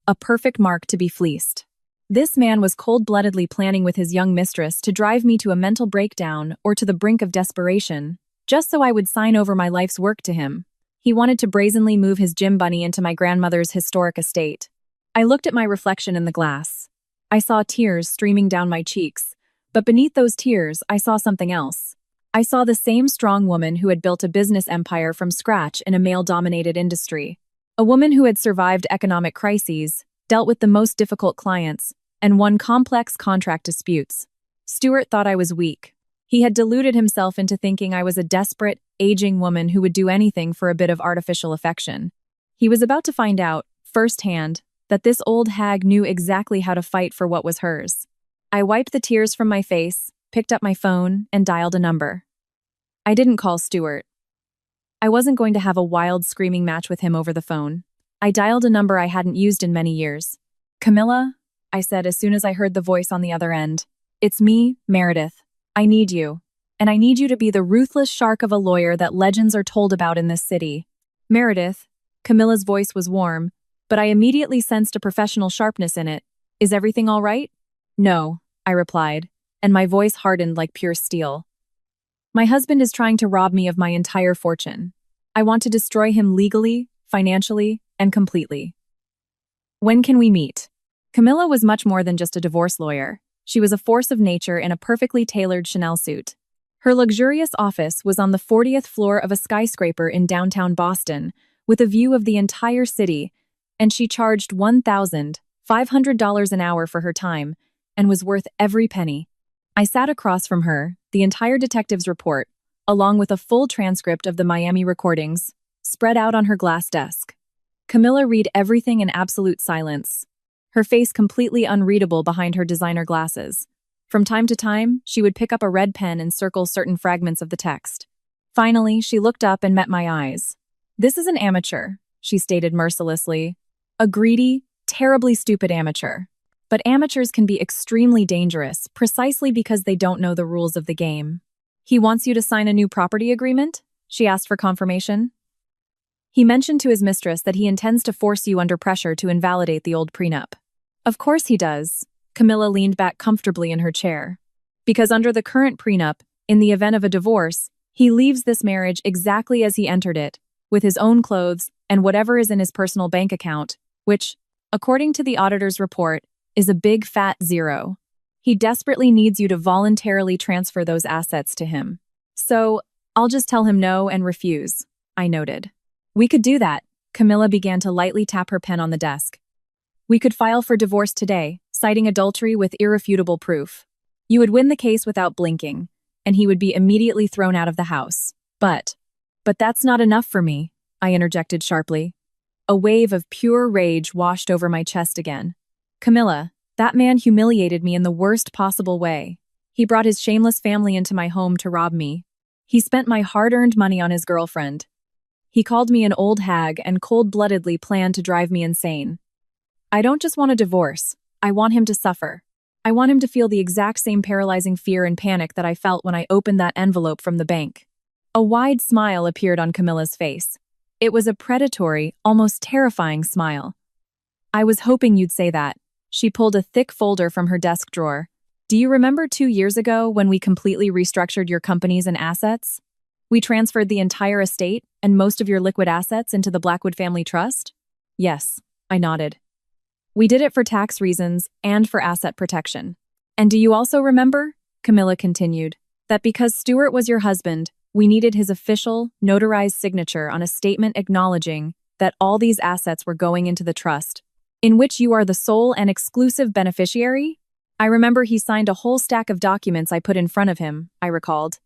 A perfect mark to be fleeced. This man was cold-bloodedly planning with his young mistress to drive me to a mental breakdown or to the brink of desperation, just so I would sign over my life's work to him. He wanted to brazenly move his gym bunny into my grandmother's historic estate. I looked at my reflection in the glass. I saw tears streaming down my cheeks, but beneath those tears, I saw something else. I saw the same strong woman who had built a business empire from scratch in a male-dominated industry. A woman who had survived economic crises, dealt with the most difficult clients, and won complex contract disputes. Stuart thought I was weak. He had deluded himself into thinking I was a desperate, aging woman who would do anything for a bit of artificial affection. He was about to find out, firsthand, that this old hag knew exactly how to fight for what was hers. I wiped the tears from my face, picked up my phone, and dialed a number. I didn't call Stuart. I wasn't going to have a wild screaming match with him over the phone. I dialed a number I hadn't used in many years. "Camilla?" I said as soon as I heard the voice on the other end. "It's me, Meredith. I need you. And I need you to be the ruthless shark of a lawyer that legends are told about in this city." "Meredith?" Camilla's voice was warm, but I immediately sensed a professional sharpness in it. "Is everything all right?" "No," I replied, and my voice hardened like pure steel. "My husband is trying to rob me of my entire fortune. I want to destroy him legally, financially, and completely. When can we meet?" Camilla was much more than just a divorce lawyer. She was a force of nature in a perfectly tailored Chanel suit. Her luxurious office was on the 40th floor of a skyscraper in downtown Boston, with a view of the entire city, and she charged $1,500 an hour for her time, and was worth every penny. I sat across from her, the entire detective's report, along with a full transcript of the Miami recordings, spread out on her glass desk. Camilla read everything in absolute silence, her face completely unreadable behind her designer glasses. From time to time, she would pick up a red pen and circle certain fragments of the text. Finally, she looked up and met my eyes. "This is an amateur," she stated mercilessly. "A greedy, terribly stupid amateur. But amateurs can be extremely dangerous precisely because they don't know the rules of the game." "He wants you to sign a new property agreement?" she asked for confirmation. "He mentioned to his mistress that he intends to force you under pressure to invalidate the old prenup." "Of course he does." Camilla leaned back comfortably in her chair. "Because under the current prenup, in the event of a divorce, he leaves this marriage exactly as he entered it, with his own clothes and whatever is in his personal bank account, which, according to the auditor's report, is a big fat zero. He desperately needs you to voluntarily transfer those assets to him. So, I'll just tell him no and refuse," I noted. "We could do that." Camilla began to lightly tap her pen on the desk. "We could file for divorce today, citing adultery with irrefutable proof. You would win the case without blinking, and he would be immediately thrown out of the house. But that's not enough for me," I interjected sharply. A wave of pure rage washed over my chest again. "Camilla, that man humiliated me in the worst possible way. He brought his shameless family into my home to rob me. He spent my hard-earned money on his girlfriend. He called me an old hag and cold-bloodedly planned to drive me insane. I don't just want a divorce. I want him to suffer. I want him to feel the exact same paralyzing fear and panic that I felt when I opened that envelope from the bank." A wide smile appeared on Camilla's face. It was a predatory, almost terrifying smile. "I was hoping you'd say that." She pulled a thick folder from her desk drawer. "Do you remember 2 years ago when we completely restructured your companies and assets? We transferred the entire estate and most of your liquid assets into the Blackwood Family Trust?" "Yes," I nodded. "We did it for tax reasons and for asset protection. And do you also remember," Camilla continued, "that because Stuart was your husband, we needed his official, notarized signature on a statement acknowledging that all these assets were going into the trust, in which you are the sole and exclusive beneficiary?" I remember he signed a whole stack of documents I put in front of him, I recalled.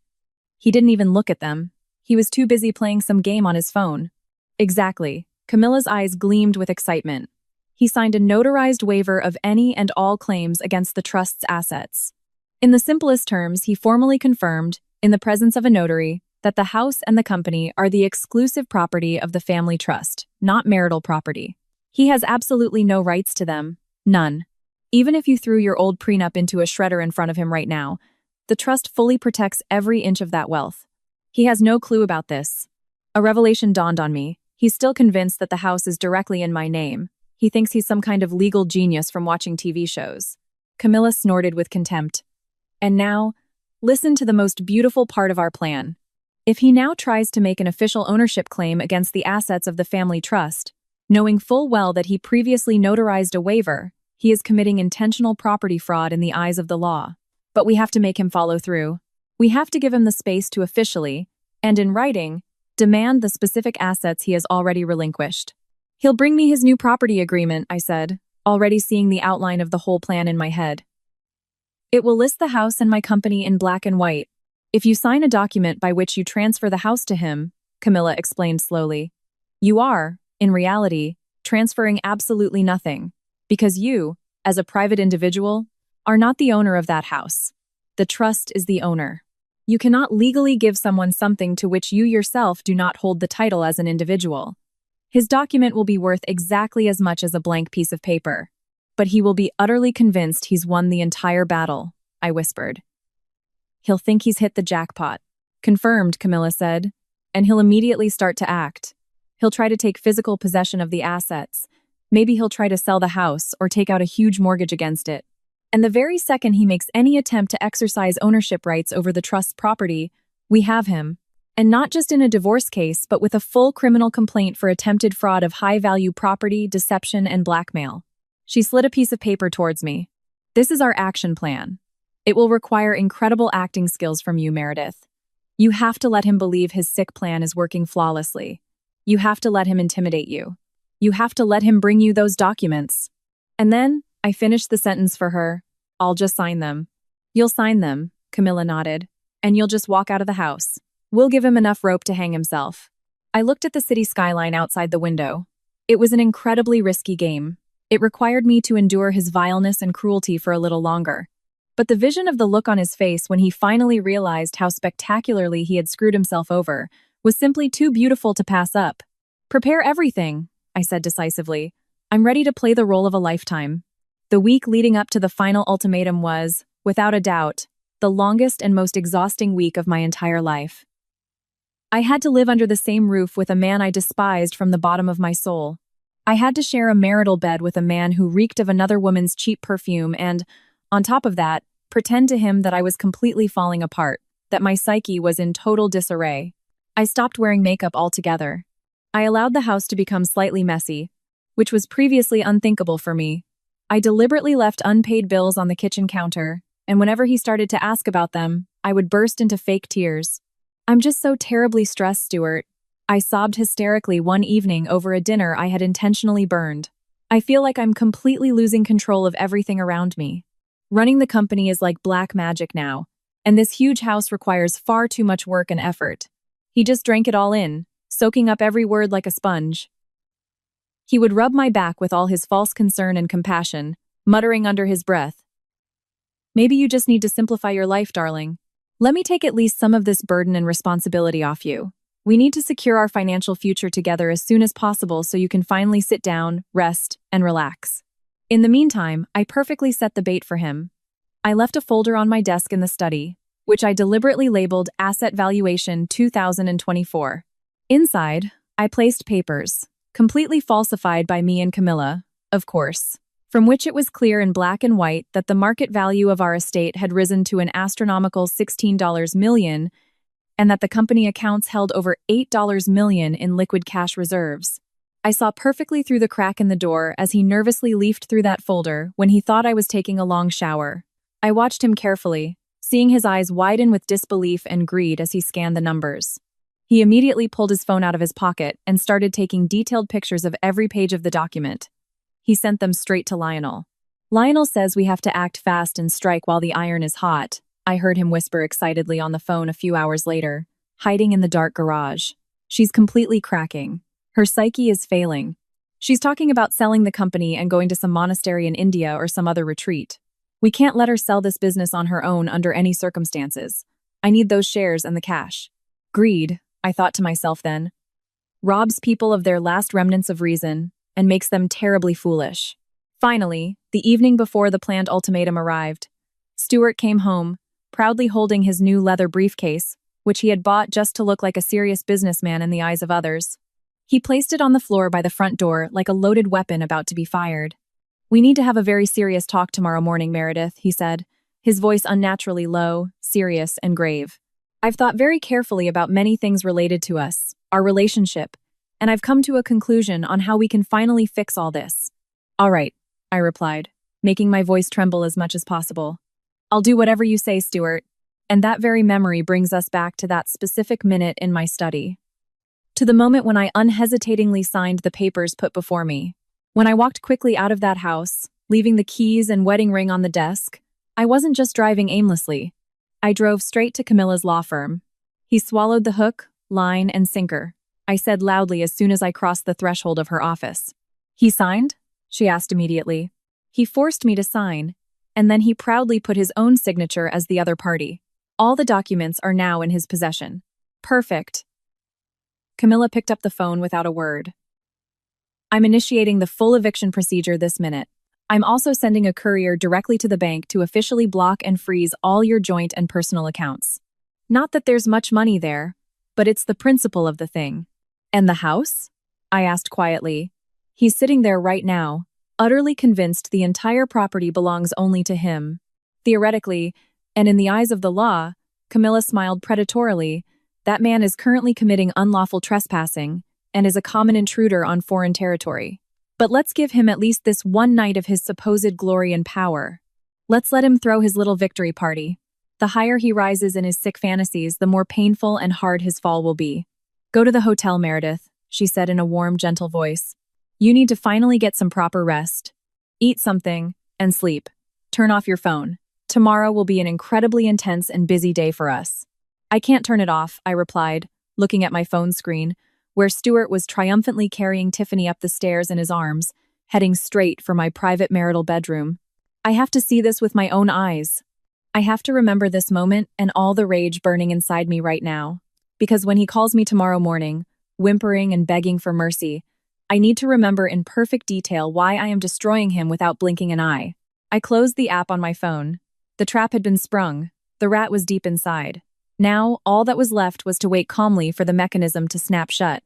He didn't even look at them. He was too busy playing some game on his phone. Exactly. Camilla's eyes gleamed with excitement. He signed a notarized waiver of any and all claims against the trust's assets. In the simplest terms, he formally confirmed, in the presence of a notary, that the house and the company are the exclusive property of the family trust, not marital property. He has absolutely no rights to them. None. Even if you threw your old prenup into a shredder in front of him right now, the trust fully protects every inch of that wealth. He has no clue about this. A revelation dawned on me. He's still convinced that the house is directly in my name. He thinks he's some kind of legal genius from watching TV shows. Camilla snorted with contempt. And now, listen to the most beautiful part of our plan. If he now tries to make an official ownership claim against the assets of the family trust, knowing full well that he previously notarized a waiver, he is committing intentional property fraud in the eyes of the law. But we have to make him follow through. We have to give him the space to officially, and in writing, demand the specific assets he has already relinquished. "He'll bring me his new property agreement," I said, already seeing the outline of the whole plan in my head. "It will list the house and my company in black and white. If you sign a document by which you transfer the house to him," Camilla explained slowly, "you are, in reality, transferring absolutely nothing, because you, as a private individual, are not the owner of that house. The trust is the owner. You cannot legally give someone something to which you yourself do not hold the title as an individual. His document will be worth exactly as much as a blank piece of paper, but he will be utterly convinced he's won the entire battle," I whispered. "He'll think he's hit the jackpot." "Confirmed," Camilla said, "and he'll immediately start to act. He'll try to take physical possession of the assets. Maybe he'll try to sell the house or take out a huge mortgage against it. And the very second he makes any attempt to exercise ownership rights over the trust's property, we have him. And not just in a divorce case, but with a full criminal complaint for attempted fraud of high-value property, deception, and blackmail." She slid a piece of paper towards me. "This is our action plan. It will require incredible acting skills from you, Meredith. You have to let him believe his sick plan is working flawlessly. You have to let him intimidate you. You have to let him bring you those documents. And then," I finished the sentence for her, "I'll just sign them." "You'll sign them," Camilla nodded, "and you'll just walk out of the house. We'll give him enough rope to hang himself." I looked at the city skyline outside the window. It was an incredibly risky game. It required me to endure his vileness and cruelty for a little longer. But the vision of the look on his face when he finally realized how spectacularly he had screwed himself over was simply too beautiful to pass up. "Prepare everything," I said decisively. "I'm ready to play the role of a lifetime." The week leading up to the final ultimatum was, without a doubt, the longest and most exhausting week of my entire life. I had to live under the same roof with a man I despised from the bottom of my soul. I had to share a marital bed with a man who reeked of another woman's cheap perfume and, on top of that, pretend to him that I was completely falling apart, that my psyche was in total disarray. I stopped wearing makeup altogether. I allowed the house to become slightly messy, which was previously unthinkable for me. I deliberately left unpaid bills on the kitchen counter, and whenever he started to ask about them, I would burst into fake tears. "I'm just so terribly stressed, Stuart." I sobbed hysterically one evening over a dinner I had intentionally burned. "I feel like I'm completely losing control of everything around me. Running the company is like black magic now, and this huge house requires far too much work and effort." He just drank it all in, soaking up every word like a sponge. He would rub my back with all his false concern and compassion, muttering under his breath, "Maybe you just need to simplify your life, darling. Let me take at least some of this burden and responsibility off you. We need to secure our financial future together as soon as possible so you can finally sit down, rest, and relax." In the meantime, I perfectly set the bait for him. I left a folder on my desk in the study, which I deliberately labeled Asset Valuation 2024. Inside, I placed papers, completely falsified by me and Camilla, of course, from which it was clear in black and white that the market value of our estate had risen to an astronomical $16 million and that the company accounts held over $8 million in liquid cash reserves. I saw perfectly through the crack in the door as he nervously leafed through that folder when he thought I was taking a long shower. I watched him carefully, seeing his eyes widen with disbelief and greed as he scanned the numbers. He immediately pulled his phone out of his pocket and started taking detailed pictures of every page of the document. He sent them straight to Lionel. "Lionel says we have to act fast and strike while the iron is hot," I heard him whisper excitedly on the phone a few hours later, hiding in the dark garage. "She's completely cracking. Her psyche is failing. She's talking about selling the company and going to some monastery in India or some other retreat. We can't let her sell this business on her own under any circumstances. I need those shares and the cash." Greed, I thought to myself then, robs people of their last remnants of reason and makes them terribly foolish. Finally, the evening before the planned ultimatum arrived, Stuart came home, proudly holding his new leather briefcase, which he had bought just to look like a serious businessman in the eyes of others. He placed it on the floor by the front door like a loaded weapon about to be fired. "We need to have a very serious talk tomorrow morning, Meredith," he said, his voice unnaturally low, serious, and grave. "I've thought very carefully about many things related to us, our relationship, and I've come to a conclusion on how we can finally fix all this." "All right," I replied, making my voice tremble as much as possible. "I'll do whatever you say, Stuart." And that very memory brings us back to that specific minute in my study. To the moment when I unhesitatingly signed the papers put before me. When I walked quickly out of that house, leaving the keys and wedding ring on the desk, I wasn't just driving aimlessly. I drove straight to Camilla's law firm. "He swallowed the hook, line, and sinker," I said loudly as soon as I crossed the threshold of her office. "He signed?" she asked immediately. "He forced me to sign, and then he proudly put his own signature as the other party. All the documents are now in his possession." "Perfect." Camilla picked up the phone without a word. "I'm initiating the full eviction procedure this minute. I'm also sending a courier directly to the bank to officially block and freeze all your joint and personal accounts. Not that there's much money there, but it's the principle of the thing." "And the house?" I asked quietly. "He's sitting there right now, utterly convinced the entire property belongs only to him. Theoretically, and in the eyes of the law," Camilla smiled predatorily, "that man is currently committing unlawful trespassing and is a common intruder on foreign territory. But let's give him at least this one night of his supposed glory and power. Let's let him throw his little victory party. The higher he rises in his sick fantasies, the more painful and hard his fall will be. Go to the hotel, Meredith," she said in a warm, gentle voice. "You need to finally get some proper rest. Eat something and sleep. Turn off your phone. Tomorrow will be an incredibly intense and busy day for us." "I can't turn it off," I replied, looking at my phone screen, where Stuart was triumphantly carrying Tiffany up the stairs in his arms, heading straight for my private marital bedroom. "I have to see this with my own eyes." I have to remember this moment and all the rage burning inside me right now. Because when he calls me tomorrow morning, whimpering and begging for mercy, I need to remember in perfect detail why I am destroying him without blinking an eye. I closed the app on my phone. The trap had been sprung. The rat was deep inside. Now, all that was left was to wait calmly for the mechanism to snap shut.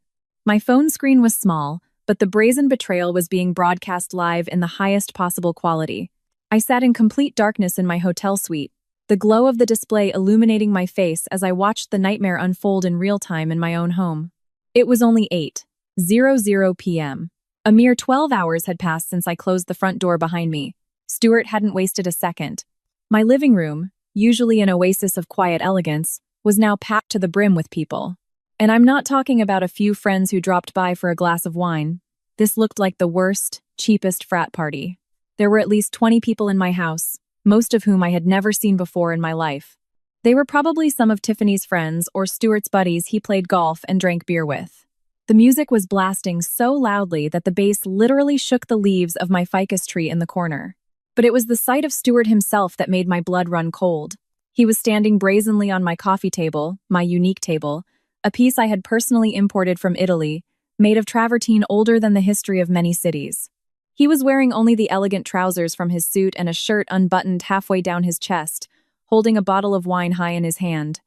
My phone screen was small, but the brazen betrayal was being broadcast live in the highest possible quality. I sat in complete darkness in my hotel suite, the glow of the display illuminating my face as I watched the nightmare unfold in real time in my own home. It was only 8:00 p.m. A mere 12 hours had passed since I closed the front door behind me. Stuart hadn't wasted a second. My living room, usually an oasis of quiet elegance, was now packed to the brim with people. And I'm not talking about a few friends who dropped by for a glass of wine. This looked like the worst, cheapest frat party. There were at least 20 people in my house, most of whom I had never seen before in my life. They were probably some of Tiffany's friends or Stuart's buddies he played golf and drank beer with. The music was blasting so loudly that the bass literally shook the leaves of my ficus tree in the corner. But it was the sight of Stuart himself that made my blood run cold. He was standing brazenly on my coffee table, my unique table, a piece I had personally imported from Italy, made of travertine older than the history of many cities. He was wearing only the elegant trousers from his suit and a shirt unbuttoned halfway down his chest, holding a bottle of wine high in his hand.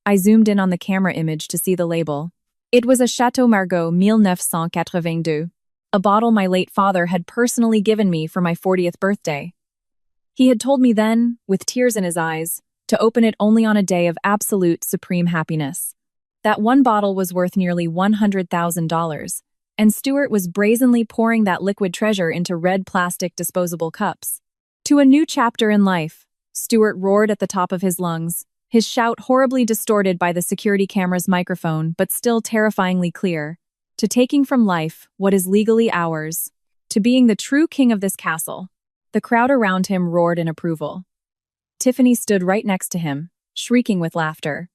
I zoomed in on the camera image to see the label. It was a Chateau Margaux 1982, a bottle my late father had personally given me for my 40th birthday. He had told me then, with tears in his eyes, to open it only on a day of absolute supreme happiness. That one bottle was worth nearly $100,000, and Stuart was brazenly pouring that liquid treasure into red plastic disposable cups. To a new chapter in life, Stuart roared at the top of his lungs, his shout horribly distorted by the security camera's microphone but still terrifyingly clear, to taking from life what is legally ours, to being the true king of this castle. The crowd around him roared in approval. Tiffany stood right next to him, shrieking with laughter.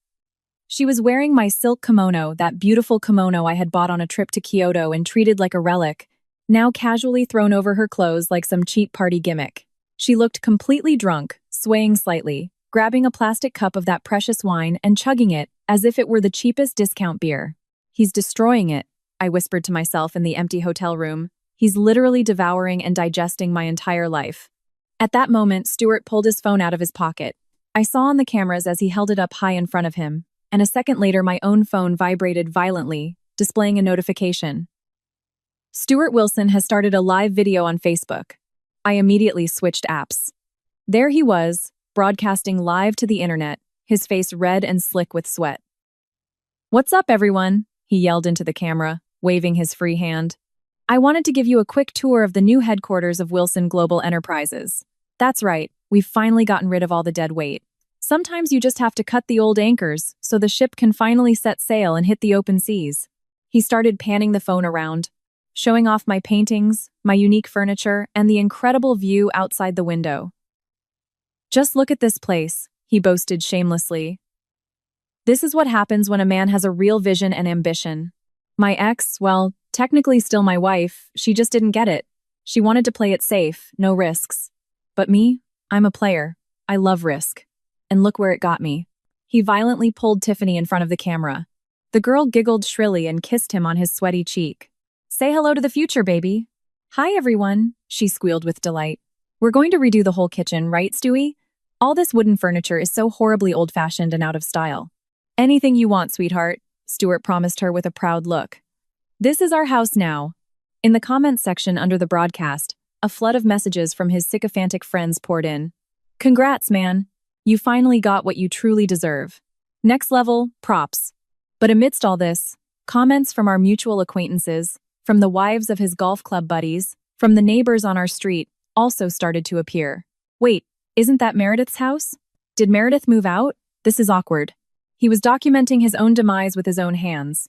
She was wearing my silk kimono, that beautiful kimono I had bought on a trip to Kyoto and treated like a relic, now casually thrown over her clothes like some cheap party gimmick. She looked completely drunk, swaying slightly, grabbing a plastic cup of that precious wine and chugging it as if it were the cheapest discount beer. "He's destroying it," I whispered to myself in the empty hotel room. "He's literally devouring and digesting my entire life." At that moment, Stuart pulled his phone out of his pocket. I saw on the cameras as he held it up high in front of him, and a second later my own phone vibrated violently, displaying a notification. "Stuart Wilson has started a live video on Facebook." I immediately switched apps. There he was, broadcasting live to the internet, his face red and slick with sweat. "What's up, everyone?" he yelled into the camera, waving his free hand. "I wanted to give you a quick tour of the new headquarters of Wilson Global Enterprises. That's right, we've finally gotten rid of all the dead weight. Sometimes you just have to cut the old anchors so the ship can finally set sail and hit the open seas." He started panning the phone around, showing off my paintings, my unique furniture, and the incredible view outside the window. "Just look at this place," he boasted shamelessly. "This is what happens when a man has a real vision and ambition. My ex, well, technically still my wife, she just didn't get it. She wanted to play it safe, no risks. But me, I'm a player. I love risk. And look where it got me." He violently pulled Tiffany in front of the camera. The girl giggled shrilly and kissed him on his sweaty cheek. "Say hello to the future, baby." "Hi, everyone," she squealed with delight. "We're going to redo the whole kitchen, right, Stewie? All this wooden furniture is so horribly old-fashioned and out of style." "Anything you want, sweetheart," Stuart promised her with a proud look. "This is our house now." In the comments section under the broadcast, a flood of messages from his sycophantic friends poured in. "Congrats, man. You finally got what you truly deserve. Next level, props." But amidst all this, comments from our mutual acquaintances, from the wives of his golf club buddies, from the neighbors on our street, also started to appear. "Wait, isn't that Meredith's house? Did Meredith move out? This is awkward." He was documenting his own demise with his own hands.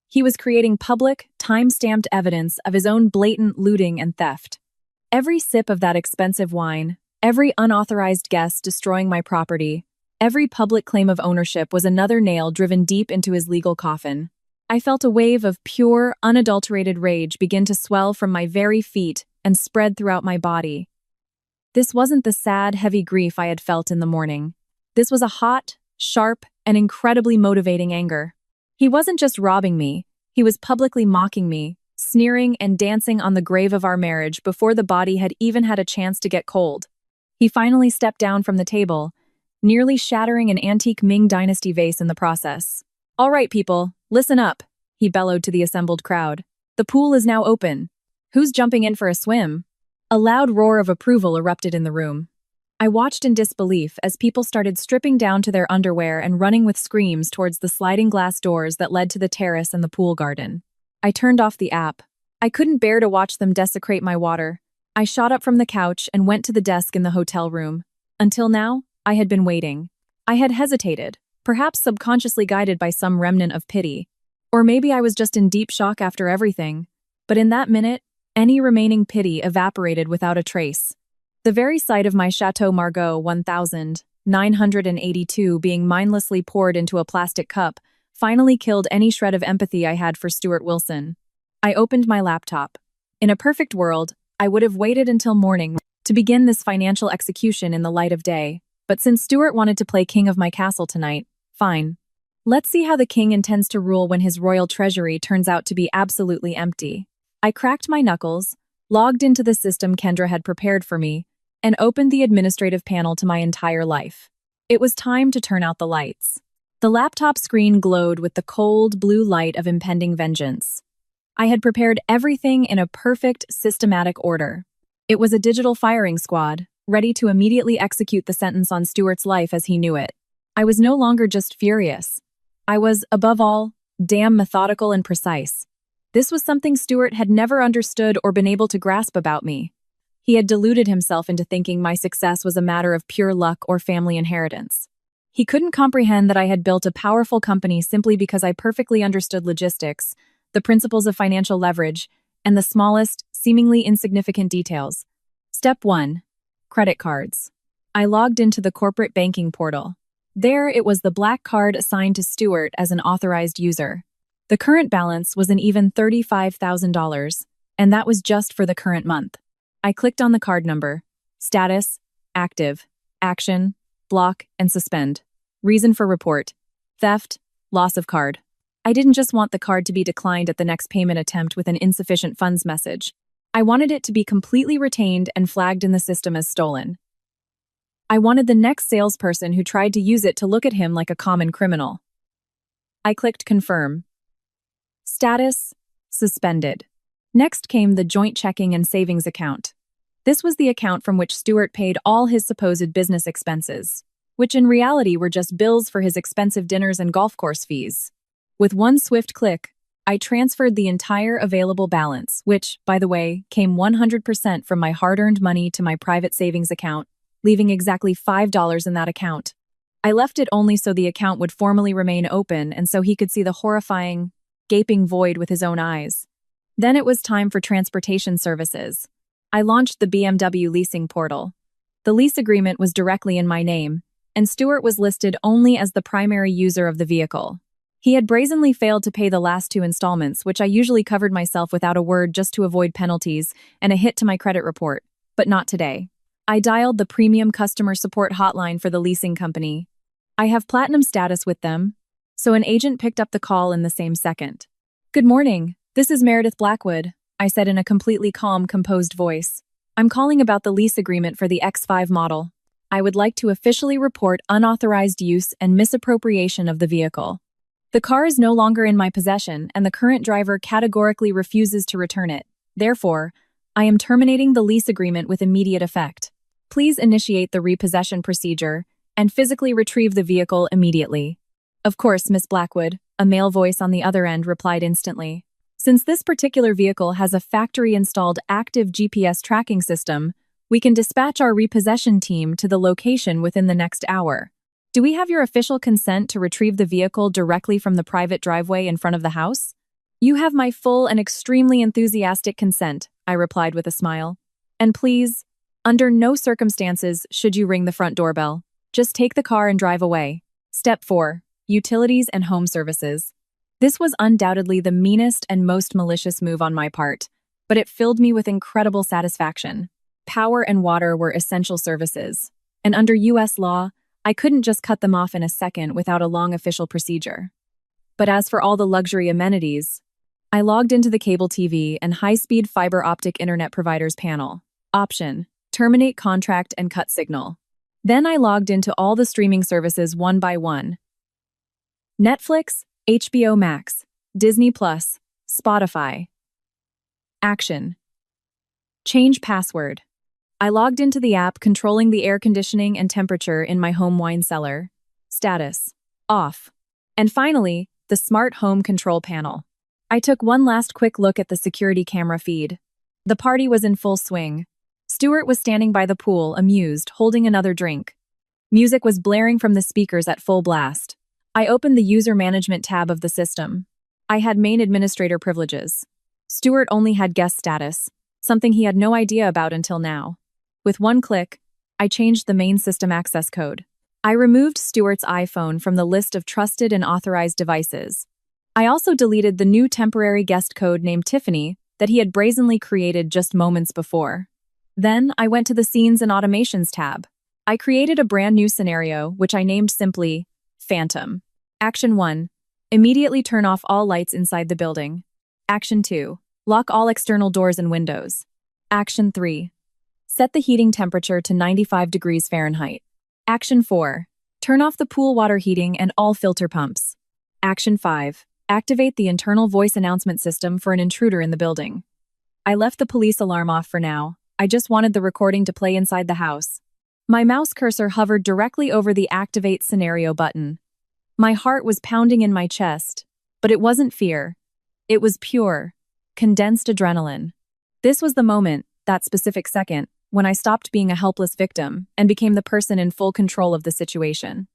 He was creating public, time-stamped evidence of his own blatant looting and theft. Every sip of that expensive wine, every unauthorized guest destroying my property, every public claim of ownership was another nail driven deep into his legal coffin. I felt a wave of pure, unadulterated rage begin to swell from my very feet and spread throughout my body. This wasn't the sad, heavy grief I had felt in the morning. This was a hot, sharp, and incredibly motivating anger. He wasn't just robbing me, he was publicly mocking me, sneering and dancing on the grave of our marriage before the body had even had a chance to get cold. He finally stepped down from the table, nearly shattering an antique Ming Dynasty vase in the process. "All right, people, listen up," he bellowed to the assembled crowd. "The pool is now open. Who's jumping in for a swim?" A loud roar of approval erupted in the room. I watched in disbelief as people started stripping down to their underwear and running with screams towards the sliding glass doors that led to the terrace and the pool garden. I turned off the app. I couldn't bear to watch them desecrate my water. I shot up from the couch and went to the desk in the hotel room. Until now, I had been waiting. I had hesitated, perhaps subconsciously guided by some remnant of pity. Or maybe I was just in deep shock after everything. But in that minute, any remaining pity evaporated without a trace. The very sight of my Chateau Margaux 1982 being mindlessly poured into a plastic cup finally killed any shred of empathy I had for Stuart Wilson. I opened my laptop. In a perfect world, I would have waited until morning to begin this financial execution in the light of day. But since Stuart wanted to play king of my castle tonight, fine. Let's see how the king intends to rule when his royal treasury turns out to be absolutely empty. I cracked my knuckles, logged into the system Kendra had prepared for me, and opened the administrative panel to my entire life. It was time to turn out the lights. The laptop screen glowed with the cold, blue light of impending vengeance. I had prepared everything in a perfect, systematic order. It was a digital firing squad, ready to immediately execute the sentence on Stuart's life as he knew it. I was no longer just furious. I was, above all, damn methodical and precise. This was something Stuart had never understood or been able to grasp about me. He had deluded himself into thinking my success was a matter of pure luck or family inheritance. He couldn't comprehend that I had built a powerful company simply because I perfectly understood logistics, the principles of financial leverage, and the smallest, seemingly insignificant details. Step 1. Credit cards. I logged into the corporate banking portal. There it was the black card assigned to Stuart as an authorized user. The current balance was an even $35,000, and that was just for the current month. I clicked on the card number. Status, active, action, block, and suspend. Reason for report, theft, loss of card. I didn't just want the card to be declined at the next payment attempt with an insufficient funds message. I wanted it to be completely retained and flagged in the system as stolen. I wanted the next salesperson who tried to use it to look at him like a common criminal. I clicked confirm. Status, suspended. Next came the joint checking and savings account. This was the account from which Stuart paid all his supposed business expenses, which in reality were just bills for his expensive dinners and golf course fees. With one swift click, I transferred the entire available balance, which, by the way, came 100% from my hard-earned money to my private savings account, leaving exactly $5 in that account. I left it only so the account would formally remain open and so he could see the horrifying, gaping void with his own eyes. Then it was time for transportation services. I launched the BMW leasing portal. The lease agreement was directly in my name, and Stuart was listed only as the primary user of the vehicle. He had brazenly failed to pay the last 2 installments, which I usually covered myself without a word just to avoid penalties and a hit to my credit report, but not today. I dialed the premium customer support hotline for the leasing company. I have platinum status with them, so an agent picked up the call in the same second. "Good morning. This is Meredith Blackwood," I said in a completely calm, composed voice. "I'm calling about the lease agreement for the X5 model. I would like to officially report unauthorized use and misappropriation of the vehicle. The car is no longer in my possession, and the current driver categorically refuses to return it. Therefore, I am terminating the lease agreement with immediate effect. Please initiate the repossession procedure and physically retrieve the vehicle immediately." "Of course, Miss Blackwood," a male voice on the other end replied instantly. "Since this particular vehicle has a factory-installed active GPS tracking system, we can dispatch our repossession team to the location within the next hour. Do we have your official consent to retrieve the vehicle directly from the private driveway in front of the house?" "You have my full and extremely enthusiastic consent," I replied with a smile. "And please, under no circumstances should you ring the front doorbell. Just take the car and drive away." Step 4. Utilities and home services. This was undoubtedly the meanest and most malicious move on my part, but it filled me with incredible satisfaction. power and water were essential services, and under US law, I couldn't just cut them off in a second without a long official procedure. But as for all the luxury amenities, I logged into the cable TV and high-speed fiber optic internet provider's panel. Option: terminate contract and cut signal. Then I logged into all the streaming services one by one. Netflix, HBO Max, Disney+, Spotify. Action: change password. I logged into the app controlling the air conditioning and temperature in my home wine cellar. Status: off. And finally, the smart home control panel. I took one last quick look at the security camera feed. The party was in full swing. Stuart was standing by the pool, amused, holding another drink. Music was blaring from the speakers at full blast. I opened the user management tab of the system. I had main administrator privileges. Stuart only had guest status, something he had no idea about until now. With one click, I changed the main system access code. I removed Stuart's iPhone from the list of trusted and authorized devices. I also deleted the new temporary guest code named Tiffany that he had brazenly created just moments before. Then I went to the Scenes and Automations tab. I created a brand new scenario, which I named simply Phantom. Action 1. Immediately turn off all lights inside the building. Action 2. Lock all external doors and windows. Action 3. Set the heating temperature to 95 degrees Fahrenheit. Action 4. Turn off the pool water heating and all filter pumps. Action 5. Activate the internal voice announcement system for an intruder in the building. I left the police alarm off for now. I just wanted the recording to play inside the house. My mouse cursor hovered directly over the Activate Scenario button. My heart was pounding in my chest, but it wasn't fear. It was pure, condensed adrenaline. This was the moment, that specific second, when I stopped being a helpless victim and became the person in full control of the situation.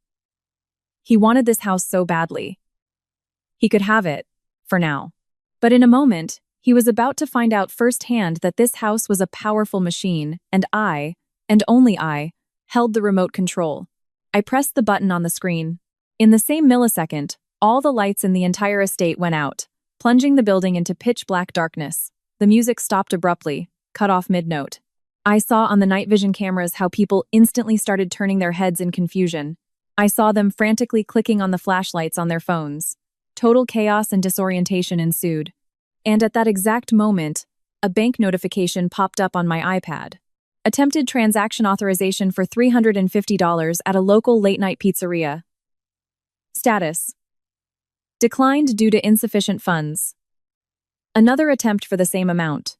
He wanted this house so badly. He could have it, for now. But in a moment, he was about to find out firsthand that this house was a powerful machine, and I, and only I, held the remote control. I pressed the button on the screen. In the same millisecond, all the lights in the entire estate went out, plunging the building into pitch-black darkness. The music stopped abruptly, cut off mid-note. I saw on the night vision cameras how people instantly started turning their heads in confusion. I saw them frantically clicking on the flashlights on their phones. Total chaos and disorientation ensued. And at that exact moment, a bank notification popped up on my iPad. Attempted transaction authorization for $350 at a local late-night pizzeria. Status: declined due to insufficient funds. Another attempt for the same amount.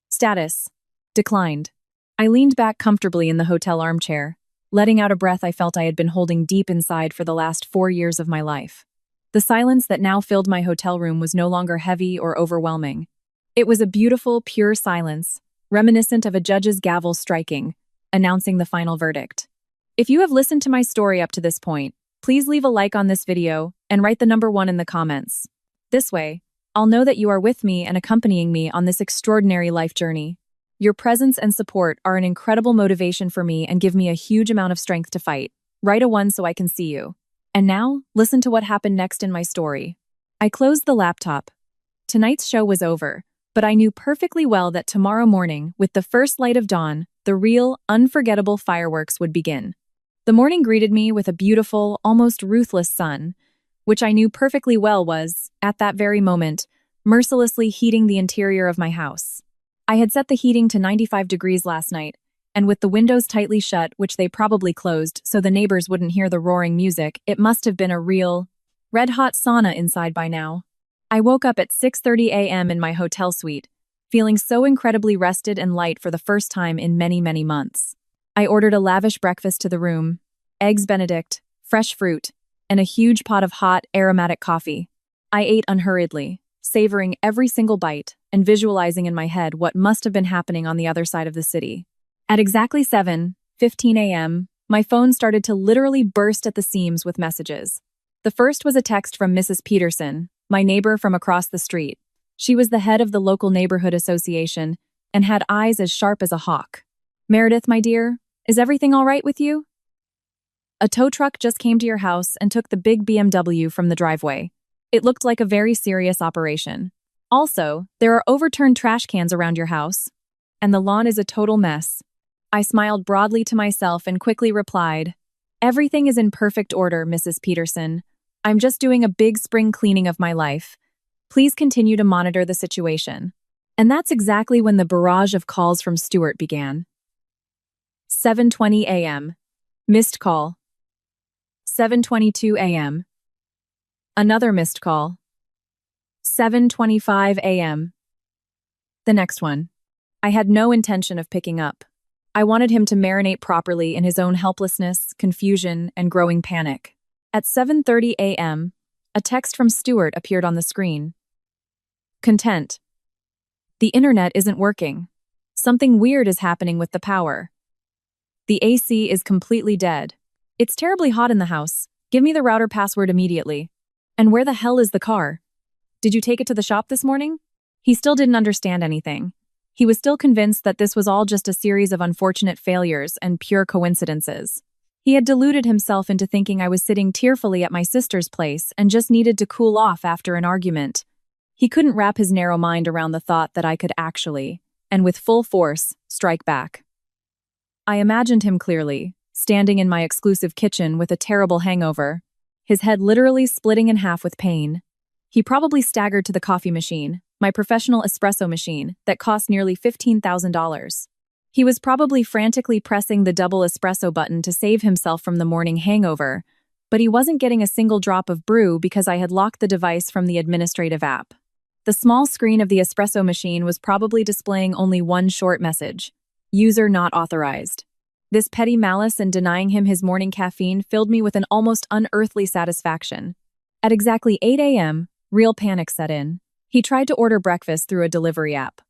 Status: declined. I leaned back comfortably in the hotel armchair, letting out a breath I felt I had been holding deep inside for the last 4 years of my life. The silence that now filled my hotel room was no longer heavy or overwhelming. It was a beautiful, pure silence, reminiscent of a judge's gavel striking, announcing the final verdict. If you have listened to my story up to this point, please leave a like on this video and write the number 1 in the comments. This way, I'll know that you are with me and accompanying me on this extraordinary life journey. Your presence and support are an incredible motivation for me and give me a huge amount of strength to fight. Write a 1 so I can see you. And now, listen to what happened next in my story. I closed the laptop. Tonight's show was over, but I knew perfectly well that tomorrow morning, with the first light of dawn, the real, unforgettable fireworks would begin. The morning greeted me with a beautiful, almost ruthless sun, which I knew perfectly well was, at that very moment, mercilessly heating the interior of my house. I had set the heating to 95 degrees last night, and with the windows tightly shut, which they probably closed so the neighbors wouldn't hear the roaring music, it must have been a real, red-hot sauna inside by now. I woke up at 6:30 a.m. in my hotel suite, feeling so incredibly rested and light for the first time in many, many months. I ordered a lavish breakfast to the room, eggs Benedict, fresh fruit, and a huge pot of hot, aromatic coffee. I ate unhurriedly, savoring every single bite and visualizing in my head what must have been happening on the other side of the city. At exactly 7:15 a.m., my phone started to literally burst at the seams with messages. The first was a text from Mrs. Peterson, my neighbor from across the street. She was the head of the local neighborhood association and had eyes as sharp as a hawk. "Meredith, my dear, is everything all right with you? A tow truck just came to your house and took the big BMW from the driveway. It looked like a very serious operation. Also, there are overturned trash cans around your house. and the lawn is a total mess. I smiled broadly to myself and quickly replied, "Everything is in perfect order, Mrs. Peterson. I'm just doing a big spring cleaning of my life. Please continue to monitor the situation." And that's exactly when the barrage of calls from Stuart began. 7:20 a.m. Missed call. 7:22 a.m. Another missed call. 7:25 a.m. The next one. I had no intention of picking up. I wanted him to marinate properly in his own helplessness, confusion, and growing panic. At 7:30 a.m., a text from Stuart appeared on the screen. Content. The internet isn't working. Something weird is happening with the power. The AC is completely dead. It's terribly hot in the house. Give me the router password immediately. And where the hell is the car? Did you take it to the shop this morning? He still didn't understand anything. He was still convinced that this was all just a series of unfortunate failures and pure coincidences. He had deluded himself into thinking I was sitting tearfully at my sister's place and just needed to cool off after an argument. He couldn't wrap his narrow mind around the thought that I could actually, and with full force, strike back. I imagined him clearly, standing in my exclusive kitchen with a terrible hangover, his head literally splitting in half with pain. He probably staggered to the coffee machine, my professional espresso machine, that cost nearly $15,000. He was probably frantically pressing the double espresso button to save himself from the morning hangover, but he wasn't getting a single drop of brew because I had locked the device from the administrative app. The small screen of the espresso machine was probably displaying only one short message: user not authorized. This petty malice in denying him his morning caffeine filled me with an almost unearthly satisfaction. At exactly 8 a.m., real panic set in. He tried to order breakfast through a delivery app.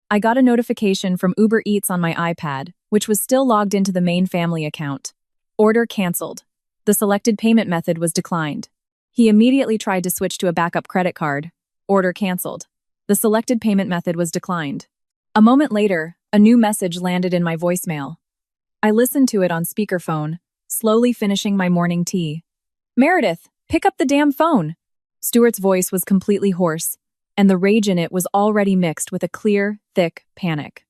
I got a notification from Uber Eats on my iPad, which was still logged into the main family account. Order canceled. The selected payment method was declined. He immediately tried to switch to a backup credit card. Order canceled. The selected payment method was declined. A moment later, a new message landed in my voicemail. I listened to it on speakerphone, slowly finishing my morning tea. "Meredith, pick up the damn phone!" Stuart's voice was completely hoarse, and the rage in it was already mixed with a clear, thick panic.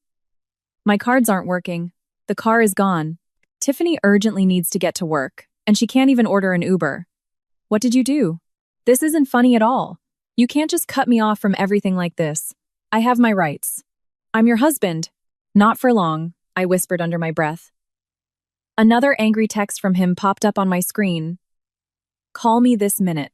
"My cards aren't working. The car is gone. Tiffany urgently needs to get to work, and she can't even order an Uber. What did you do? This isn't funny at all. You can't just cut me off from everything like this. I have my rights. I'm your husband." "Not for long," I whispered under my breath. Another angry text from him popped up on my screen. "Call me this minute.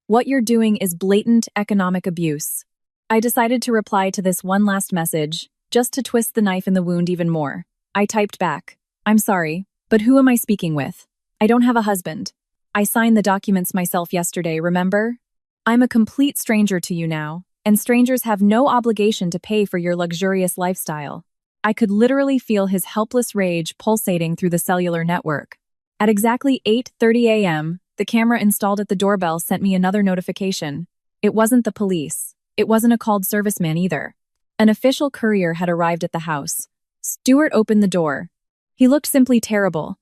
What you're doing is blatant economic abuse." I decided to reply to this one last message, just to twist the knife in the wound even more. I typed back, "I'm sorry, but who am I speaking with? I don't have a husband. I signed the documents myself yesterday, remember? I'm a complete stranger to you now, and strangers have no obligation to pay for your luxurious lifestyle." I could literally feel his helpless rage pulsating through the cellular network. At exactly 8:30 a.m., the camera installed at the doorbell sent me another notification. It wasn't the police. It wasn't a called serviceman either. An official courier had arrived at the house. Stuart opened the door. He looked simply terrible.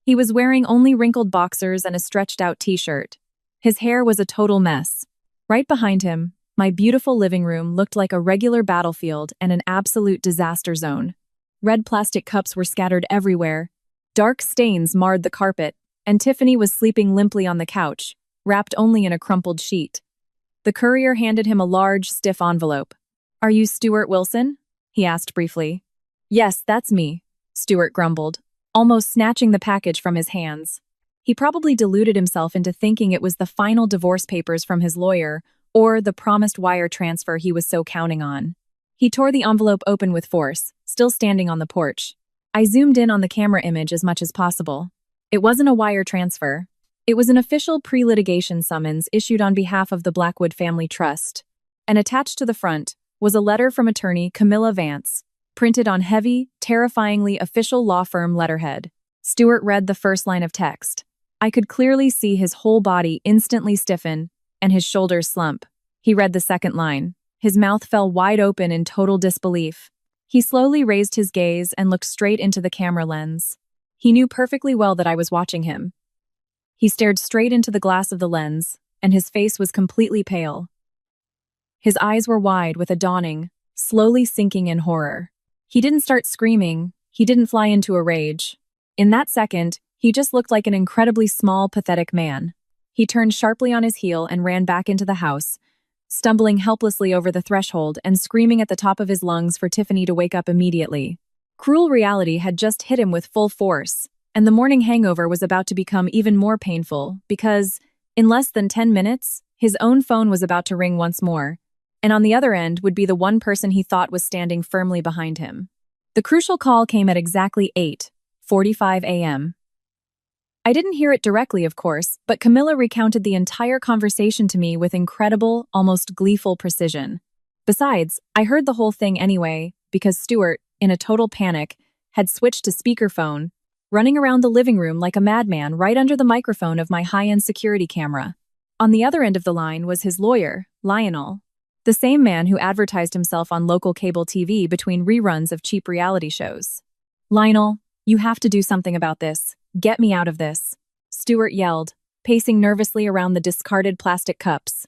He was wearing only wrinkled boxers and a stretched-out t-shirt. His hair was a total mess. Right behind him, my beautiful living room looked like a regular battlefield and an absolute disaster zone. Red plastic cups were scattered everywhere. Dark stains marred the carpet, and Tiffany was sleeping limply on the couch, wrapped only in a crumpled sheet. The courier handed him a large, stiff envelope. "Are you Stuart Wilson?" he asked briefly. "Yes, that's me," Stuart grumbled, almost snatching the package from his hands. He probably deluded himself into thinking it was the final divorce papers from his lawyer or the promised wire transfer he was so counting on. He tore the envelope open with force, still standing on the porch. I zoomed in on the camera image as much as possible. It wasn't a wire transfer. It was an official pre-litigation summons issued on behalf of the Blackwood Family Trust. And attached to the front was a letter from attorney Camilla Vance, printed on heavy, terrifyingly official law firm letterhead. Stuart read the first line of text. I could clearly see his whole body instantly stiffen and his shoulders slump. He read the second line. His mouth fell wide open in total disbelief. He slowly raised his gaze and looked straight into the camera lens. He knew perfectly well that I was watching him. He stared straight into the glass of the lens, and his face was completely pale. His eyes were wide with a dawning, slowly sinking in horror. He didn't start screaming, he didn't fly into a rage. In that second, he just looked like an incredibly small, pathetic man. He turned sharply on his heel and ran back into the house, stumbling helplessly over the threshold and screaming at the top of his lungs for Tiffany to wake up immediately. Cruel reality had just hit him with full force, and the morning hangover was about to become even more painful because, in less than 10 minutes, his own phone was about to ring once more, and on the other end would be the one person he thought was standing firmly behind him. The crucial call came at exactly 8:45 a.m. I didn't hear it directly, of course, but Camilla recounted the entire conversation to me with incredible, almost gleeful precision. Besides, I heard the whole thing anyway, because Stuart, in a total panic, had switched to speakerphone, running around the living room like a madman right under the microphone of my high-end security camera. On the other end of the line was his lawyer, Lionel, the same man who advertised himself on local cable TV between reruns of cheap reality shows. "Lionel, you have to do something about this. Get me out of this," Stuart yelled, pacing nervously around the discarded plastic cups.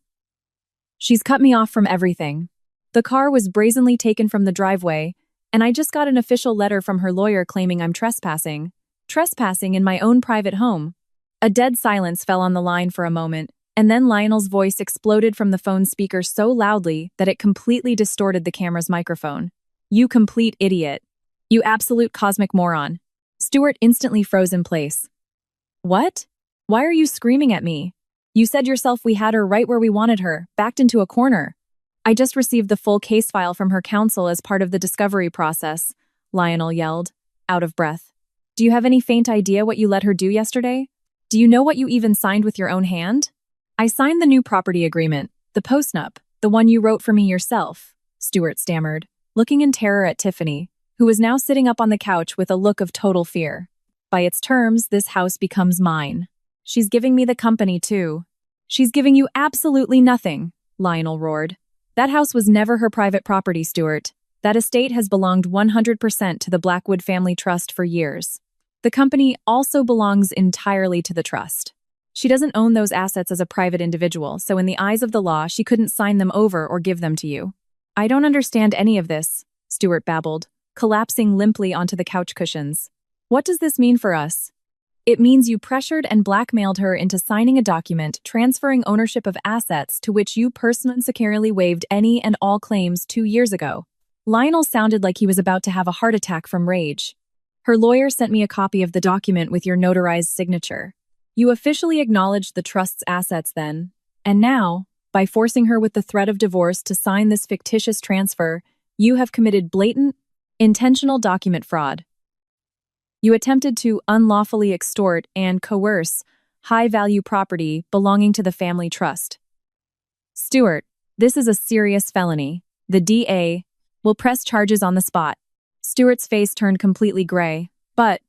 "She's cut me off from everything. The car was brazenly taken from the driveway, and I just got an official letter from her lawyer claiming I'm trespassing. Trespassing in my own private home." A dead silence fell on the line for a moment, and then Lionel's voice exploded from the phone speaker so loudly that it completely distorted the camera's microphone. "You complete idiot. You absolute cosmic moron." Stuart instantly froze in place. "What? Why are you screaming at me? You said yourself we had her right where we wanted her, backed into a corner." "I just received the full case file from her counsel as part of the discovery process," Lionel yelled, out of breath. "Do you have any faint idea what you let her do yesterday? Do you know what you even signed with your own hand?" "I signed the new property agreement, the postnup, the one you wrote for me yourself," Stuart stammered, looking in terror at Tiffany, who was now sitting up on the couch with a look of total fear. "By its terms, this house becomes mine. She's giving me the company, too." "She's giving you absolutely nothing," Lionel roared. "That house was never her private property, Stuart. That estate has belonged 100% to the Blackwood Family Trust for years. The company also belongs entirely to the trust. She doesn't own those assets as a private individual, so in the eyes of the law, she couldn't sign them over or give them to you." "I don't understand any of this," Stuart babbled, collapsing limply onto the couch cushions. "What does this mean for us?" "It means you pressured and blackmailed her into signing a document transferring ownership of assets to which you personally and securely waived any and all claims 2 years ago." Lionel sounded like he was about to have a heart attack from rage. "Her lawyer sent me a copy of the document with your notarized signature. You officially acknowledged the trust's assets then, and now, by forcing her with the threat of divorce to sign this fictitious transfer, you have committed blatant, intentional document fraud. You attempted to unlawfully extort and coerce high-value property belonging to the family trust. Stuart, this is a serious felony. The DA will press charges on the spot." Stuart's face turned completely gray. But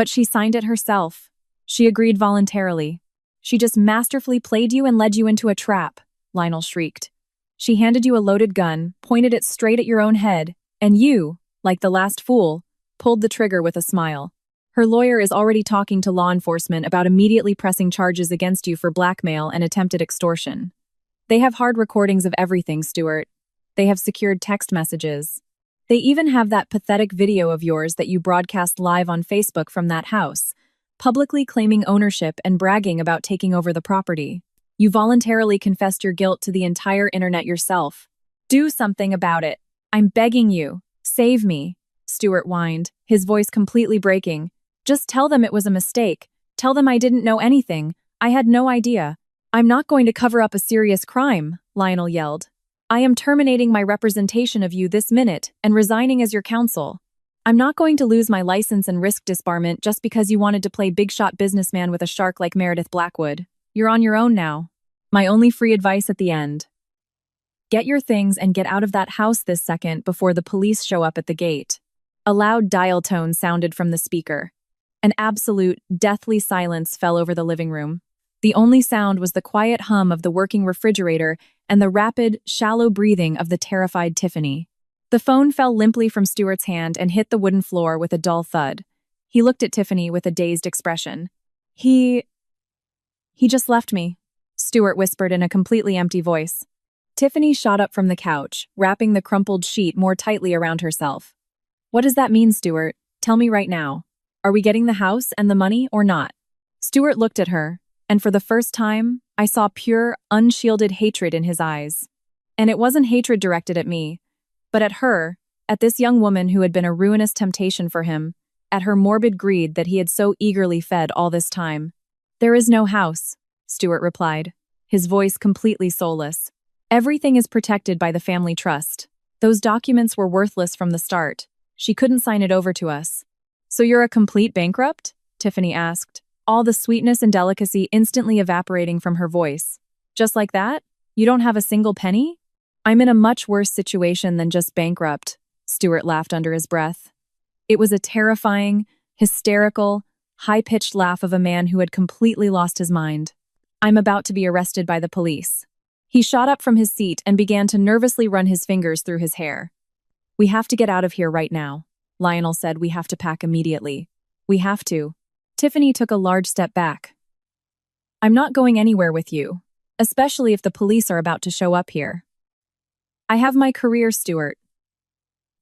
she signed it herself. She agreed voluntarily. She just masterfully played you and led you into a trap," Lionel shrieked. "She handed you a loaded gun, pointed it straight at your own head, and you, like the last fool, pulled the trigger with a smile. Her lawyer is already talking to law enforcement about immediately pressing charges against you for blackmail and attempted extortion. They have hard recordings of everything, Stuart. They have secured text messages. They even have that pathetic video of yours that you broadcast live on Facebook from that house, publicly claiming ownership and bragging about taking over the property. You voluntarily confessed your guilt to the entire internet yourself. Do something about it. I'm begging you. Save me," Stuart whined, his voice completely breaking. "Just tell them it was a mistake. Tell them I didn't know anything. I had no idea. I'm not going to cover up a serious crime," Lionel yelled. "I am terminating my representation of you this minute and resigning as your counsel. I'm not going to lose my license and risk disbarment just because you wanted to play big-shot businessman with a shark like Meredith Blackwood. You're on your own now. My only free advice at the end. Get your things and get out of that house this second before the police show up at the gate." A loud dial tone sounded from the speaker. An absolute, deathly silence fell over the living room. The only sound was the quiet hum of the working refrigerator and the rapid, shallow breathing of the terrified Tiffany. The phone fell limply from Stuart's hand and hit the wooden floor with a dull thud. He looked at Tiffany with a dazed expression. He just left me," Stuart whispered in a completely empty voice. Tiffany shot up from the couch, wrapping the crumpled sheet more tightly around herself. What does that mean, Stuart? Tell me right now. Are we getting the house and the money or not? Stuart looked at her, and for the first time, I saw pure, unshielded hatred in his eyes. And it wasn't hatred directed at me, but at her, at this young woman who had been a ruinous temptation for him, at her morbid greed that he had so eagerly fed all this time. There is no house, Stuart replied, his voice completely soulless. Everything is protected by the family trust. Those documents were worthless from the start. She couldn't sign it over to us. So you're a complete bankrupt? Tiffany asked, all the sweetness and delicacy instantly evaporating from her voice. Just like that? You don't have a single penny? I'm in a much worse situation than just bankrupt, Stuart laughed under his breath. It was a terrifying, hysterical, high-pitched laugh of a man who had completely lost his mind. I'm about to be arrested by the police. He shot up from his seat and began to nervously run his fingers through his hair. We have to get out of here right now. Lionel said we have to pack immediately. We have to. Tiffany took a large step back. I'm not going anywhere with you, especially if the police are about to show up here. I have my career, Stuart.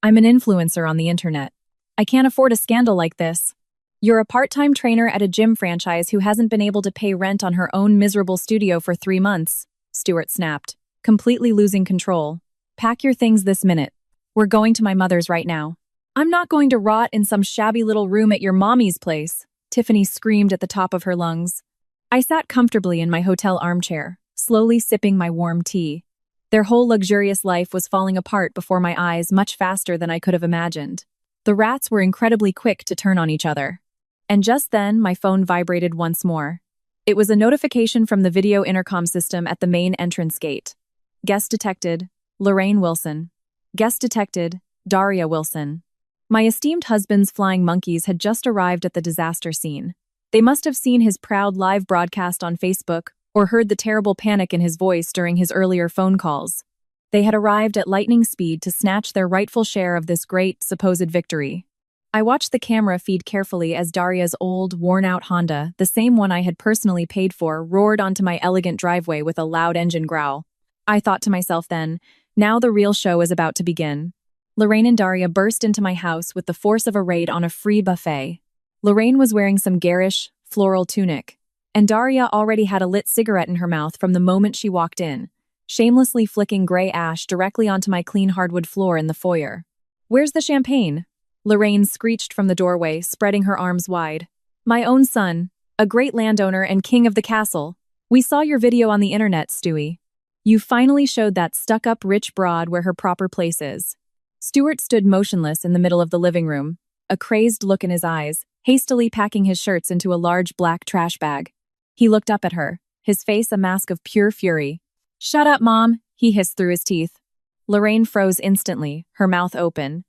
I'm an influencer on the internet. I can't afford a scandal like this. You're a part-time trainer at a gym franchise who hasn't been able to pay rent on her own miserable studio for 3 months, Stuart snapped, completely losing control. Pack your things this minute. We're going to my mother's right now. I'm not going to rot in some shabby little room at your mommy's place, Tiffany screamed at the top of her lungs. I sat comfortably in my hotel armchair, slowly sipping my warm tea. Their whole luxurious life was falling apart before my eyes much faster than I could have imagined. The rats were incredibly quick to turn on each other. And just then, my phone vibrated once more. It was a notification from the video intercom system at the main entrance gate. Guest detected, Lorraine Wilson. Guest detected, Daria Wilson. My esteemed husband's flying monkeys had just arrived at the disaster scene. They must have seen his proud live broadcast on Facebook or heard the terrible panic in his voice during his earlier phone calls. They had arrived at lightning speed to snatch their rightful share of this great, supposed victory. I watched the camera feed carefully as Daria's old, worn-out Honda, the same one I had personally paid for, roared onto my elegant driveway with a loud engine growl. I thought to myself then, now the real show is about to begin. Lorraine and Daria burst into my house with the force of a raid on a free buffet. Lorraine was wearing some garish, floral tunic, and Daria already had a lit cigarette in her mouth from the moment she walked in, shamelessly flicking gray ash directly onto my clean hardwood floor in the foyer. Where's the champagne? Lorraine screeched from the doorway, spreading her arms wide. My own son, a great landowner and king of the castle. We saw your video on the internet, Stewie. You finally showed that stuck-up rich broad where her proper place is. Stuart stood motionless in the middle of the living room, a crazed look in his eyes, hastily packing his shirts into a large black trash bag. He looked up at her, his face a mask of pure fury. Shut up, Mom, he hissed through his teeth. Lorraine froze instantly, her mouth open.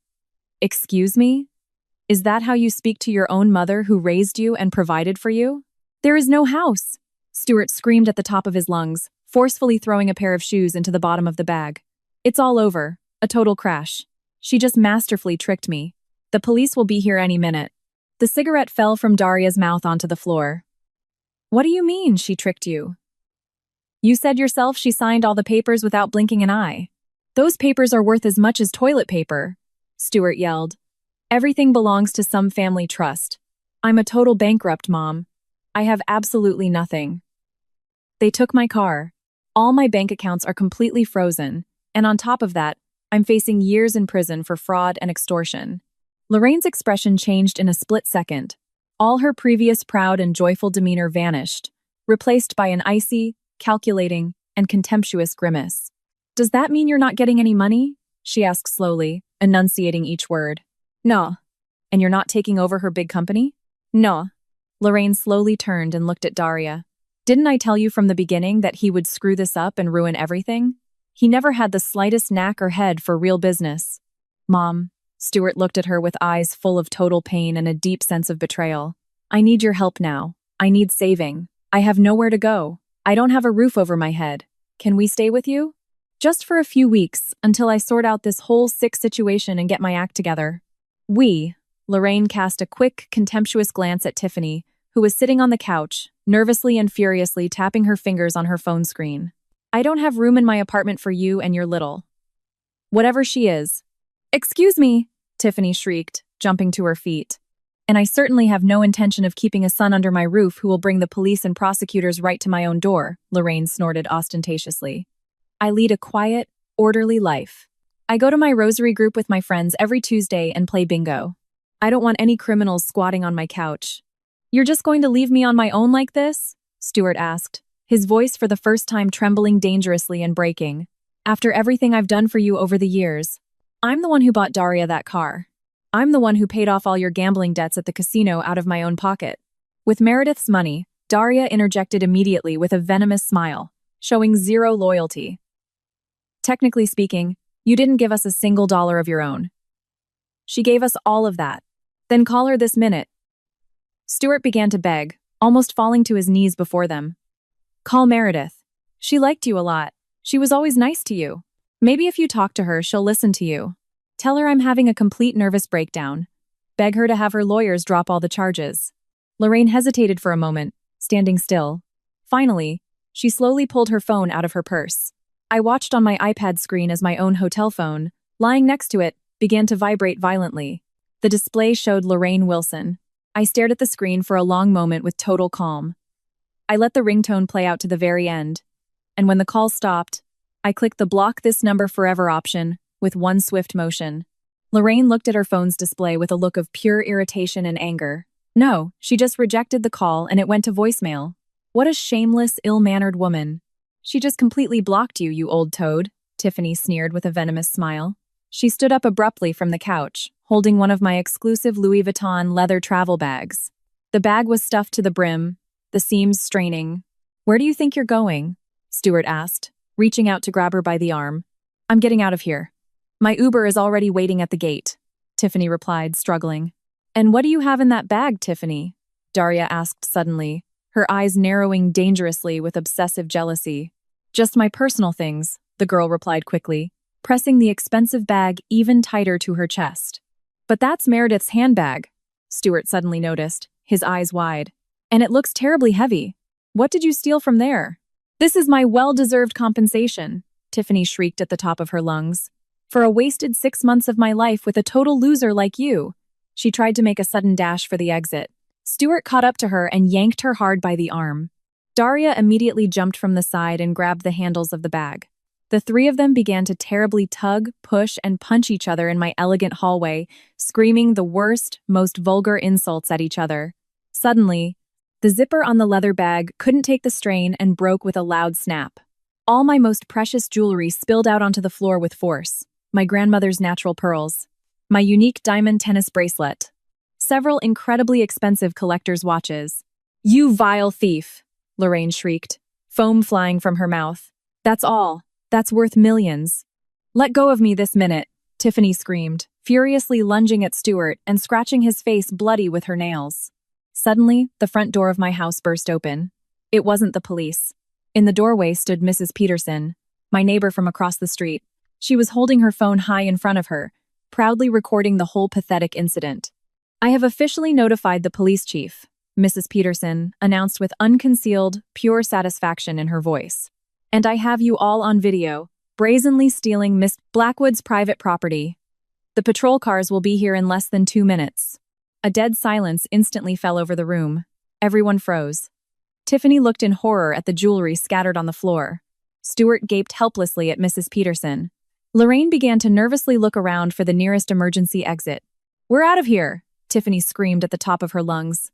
Excuse me? Is that how you speak to your own mother who raised you and provided for you? There is no house, Stuart screamed at the top of his lungs, forcefully throwing a pair of shoes into the bottom of the bag. It's all over, a total crash. She just masterfully tricked me. The police will be here any minute. The cigarette fell from Daria's mouth onto the floor. What do you mean, she tricked you? You said yourself she signed all the papers without blinking an eye. Those papers are worth as much as toilet paper, Stuart yelled. Everything belongs to some family trust. I'm a total bankrupt, Mom. I have absolutely nothing. They took my car. All my bank accounts are completely frozen, and on top of that, I'm facing years in prison for fraud and extortion. Lorraine's expression changed in a split second. All her previous proud and joyful demeanor vanished, replaced by an icy, calculating, and contemptuous grimace. Does that mean you're not getting any money? She asked slowly, enunciating each word. No. And you're not taking over her big company? No. Lorraine slowly turned and looked at Daria. Didn't I tell you from the beginning that he would screw this up and ruin everything? He never had the slightest knack or head for real business. Mom, Stuart looked at her with eyes full of total pain and a deep sense of betrayal. I need your help now. I need saving. I have nowhere to go. I don't have a roof over my head. Can we stay with you? Just for a few weeks, until I sort out this whole sick situation and get my act together. Lorraine cast a quick, contemptuous glance at Tiffany, who was sitting on the couch, nervously and furiously tapping her fingers on her phone screen. I don't have room in my apartment for you and your little. Whatever she is. Excuse me, Tiffany shrieked, jumping to her feet. And I certainly have no intention of keeping a son under my roof who will bring the police and prosecutors right to my own door, Lorraine snorted ostentatiously. I lead a quiet, orderly life. I go to my rosary group with my friends every Tuesday and play bingo. I don't want any criminals squatting on my couch. You're just going to leave me on my own like this? Stuart asked, his voice for the first time trembling dangerously and breaking. After everything I've done for you over the years, I'm the one who bought Daria that car. I'm the one who paid off all your gambling debts at the casino out of my own pocket. With Meredith's money, Daria interjected immediately with a venomous smile, showing zero loyalty. Technically speaking, you didn't give us a single dollar of your own. She gave us all of that. Then call her this minute. Stuart began to beg, almost falling to his knees before them. Call Meredith. She liked you a lot. She was always nice to you. Maybe if you talk to her, she'll listen to you. Tell her I'm having a complete nervous breakdown. Beg her to have her lawyers drop all the charges. Lorraine hesitated for a moment, standing still. Finally, she slowly pulled her phone out of her purse. I watched on my iPad screen as my own hotel phone, lying next to it, began to vibrate violently. The display showed Lorraine Wilson. I stared at the screen for a long moment with total calm. I let the ringtone play out to the very end, and when the call stopped, I clicked the block this number forever option with one swift motion. Lorraine looked at her phone's display with a look of pure irritation and anger. No, she just rejected the call and it went to voicemail. What a shameless, ill-mannered woman. She just completely blocked you, you old toad, Tiffany sneered with a venomous smile. She stood up abruptly from the couch, holding one of my exclusive Louis Vuitton leather travel bags. The bag was stuffed to the brim, the seams straining. Where do you think you're going? Stuart asked, reaching out to grab her by the arm. I'm getting out of here. My Uber is already waiting at the gate, Tiffany replied, struggling. And what do you have in that bag, Tiffany? Daria asked suddenly, her eyes narrowing dangerously with obsessive jealousy. Just my personal things, the girl replied quickly, pressing the expensive bag even tighter to her chest. But that's Meredith's handbag, Stuart suddenly noticed, his eyes wide. And it looks terribly heavy. What did you steal from there? This is my well-deserved compensation, Tiffany shrieked at the top of her lungs. For a wasted 6 months of my life with a total loser like you. She tried to make a sudden dash for the exit. Stuart caught up to her and yanked her hard by the arm. Daria immediately jumped from the side and grabbed the handles of the bag. The three of them began to terribly tug, push, and punch each other in my elegant hallway, screaming the worst, most vulgar insults at each other. Suddenly, the zipper on the leather bag couldn't take the strain and broke with a loud snap. All my most precious jewelry spilled out onto the floor with force. My grandmother's natural pearls, my unique diamond tennis bracelet, several incredibly expensive collector's watches. You vile thief, Lorraine shrieked, foam flying from her mouth. That's all. That's worth millions. Let go of me this minute, Tiffany screamed, furiously lunging at Stuart and scratching his face bloody with her nails. Suddenly, the front door of my house burst open. It wasn't the police. In the doorway stood Mrs. Peterson, my neighbor from across the street. She was holding her phone high in front of her, proudly recording the whole pathetic incident. I have officially notified the police chief, Mrs. Peterson announced with unconcealed, pure satisfaction in her voice. And I have you all on video, brazenly stealing Miss Blackwood's private property. The patrol cars will be here in less than 2 minutes. A dead silence instantly fell over the room. Everyone froze. Tiffany looked in horror at the jewelry scattered on the floor. Stuart gaped helplessly at Mrs. Peterson. Lorraine began to nervously look around for the nearest emergency exit. We're out of here, Tiffany screamed at the top of her lungs.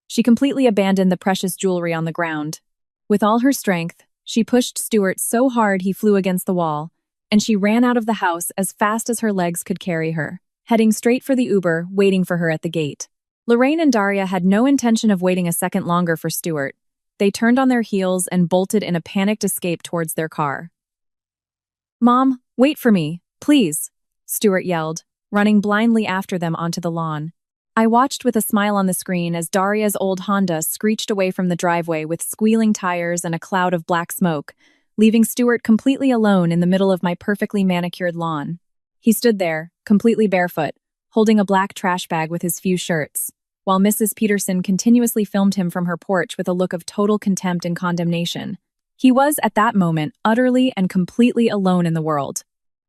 She completely abandoned the precious jewelry on the ground. With all her strength, she pushed Stuart so hard he flew against the wall, and she ran out of the house as fast as her legs could carry her, heading straight for the Uber, waiting for her at the gate. Lorraine and Daria had no intention of waiting a second longer for Stuart. They turned on their heels and bolted in a panicked escape towards their car. Mom, wait for me, please, Stuart yelled, running blindly after them onto the lawn. I watched with a smile on the screen as Daria's old Honda screeched away from the driveway with squealing tires and a cloud of black smoke, leaving Stuart completely alone in the middle of my perfectly manicured lawn. He stood there, completely barefoot, holding a black trash bag with his few shirts, while Mrs. Peterson continuously filmed him from her porch with a look of total contempt and condemnation. He was, at that moment, utterly and completely alone in the world.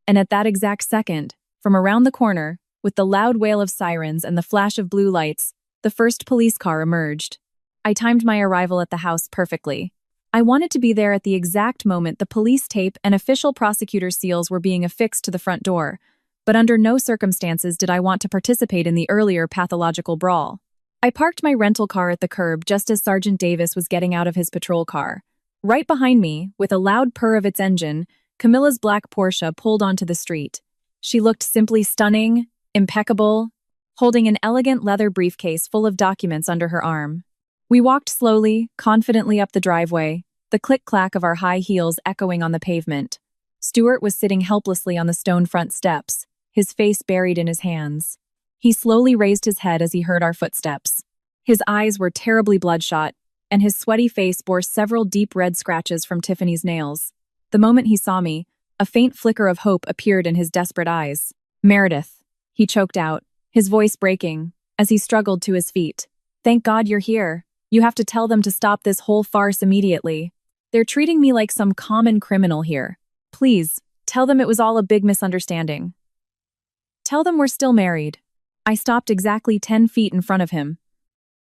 And at that exact second, from around the corner, with the loud wail of sirens and the flash of blue lights, the first police car emerged. I timed my arrival at the house perfectly. I wanted to be there at the exact moment the police tape and official prosecutor seals were being affixed to the front door, but under no circumstances did I want to participate in the earlier pathological brawl. I parked my rental car at the curb just as Sergeant Davis was getting out of his patrol car. Right behind me, with a loud purr of its engine, Camilla's black Porsche pulled onto the street. She looked simply stunning, impeccable, holding an elegant leather briefcase full of documents under her arm. We walked slowly, confidently up the driveway, the click-clack of our high heels echoing on the pavement. Stuart was sitting helplessly on the stone front steps, his face buried in his hands. He slowly raised his head as he heard our footsteps. His eyes were terribly bloodshot, and his sweaty face bore several deep red scratches from Tiffany's nails. The moment he saw me, a faint flicker of hope appeared in his desperate eyes. "Meredith," he choked out, his voice breaking, as he struggled to his feet. "Thank God you're here. You have to tell them to stop this whole farce immediately. They're treating me like some common criminal here. Please, tell them it was all a big misunderstanding. Tell them we're still married." I stopped exactly 10 feet in front of him.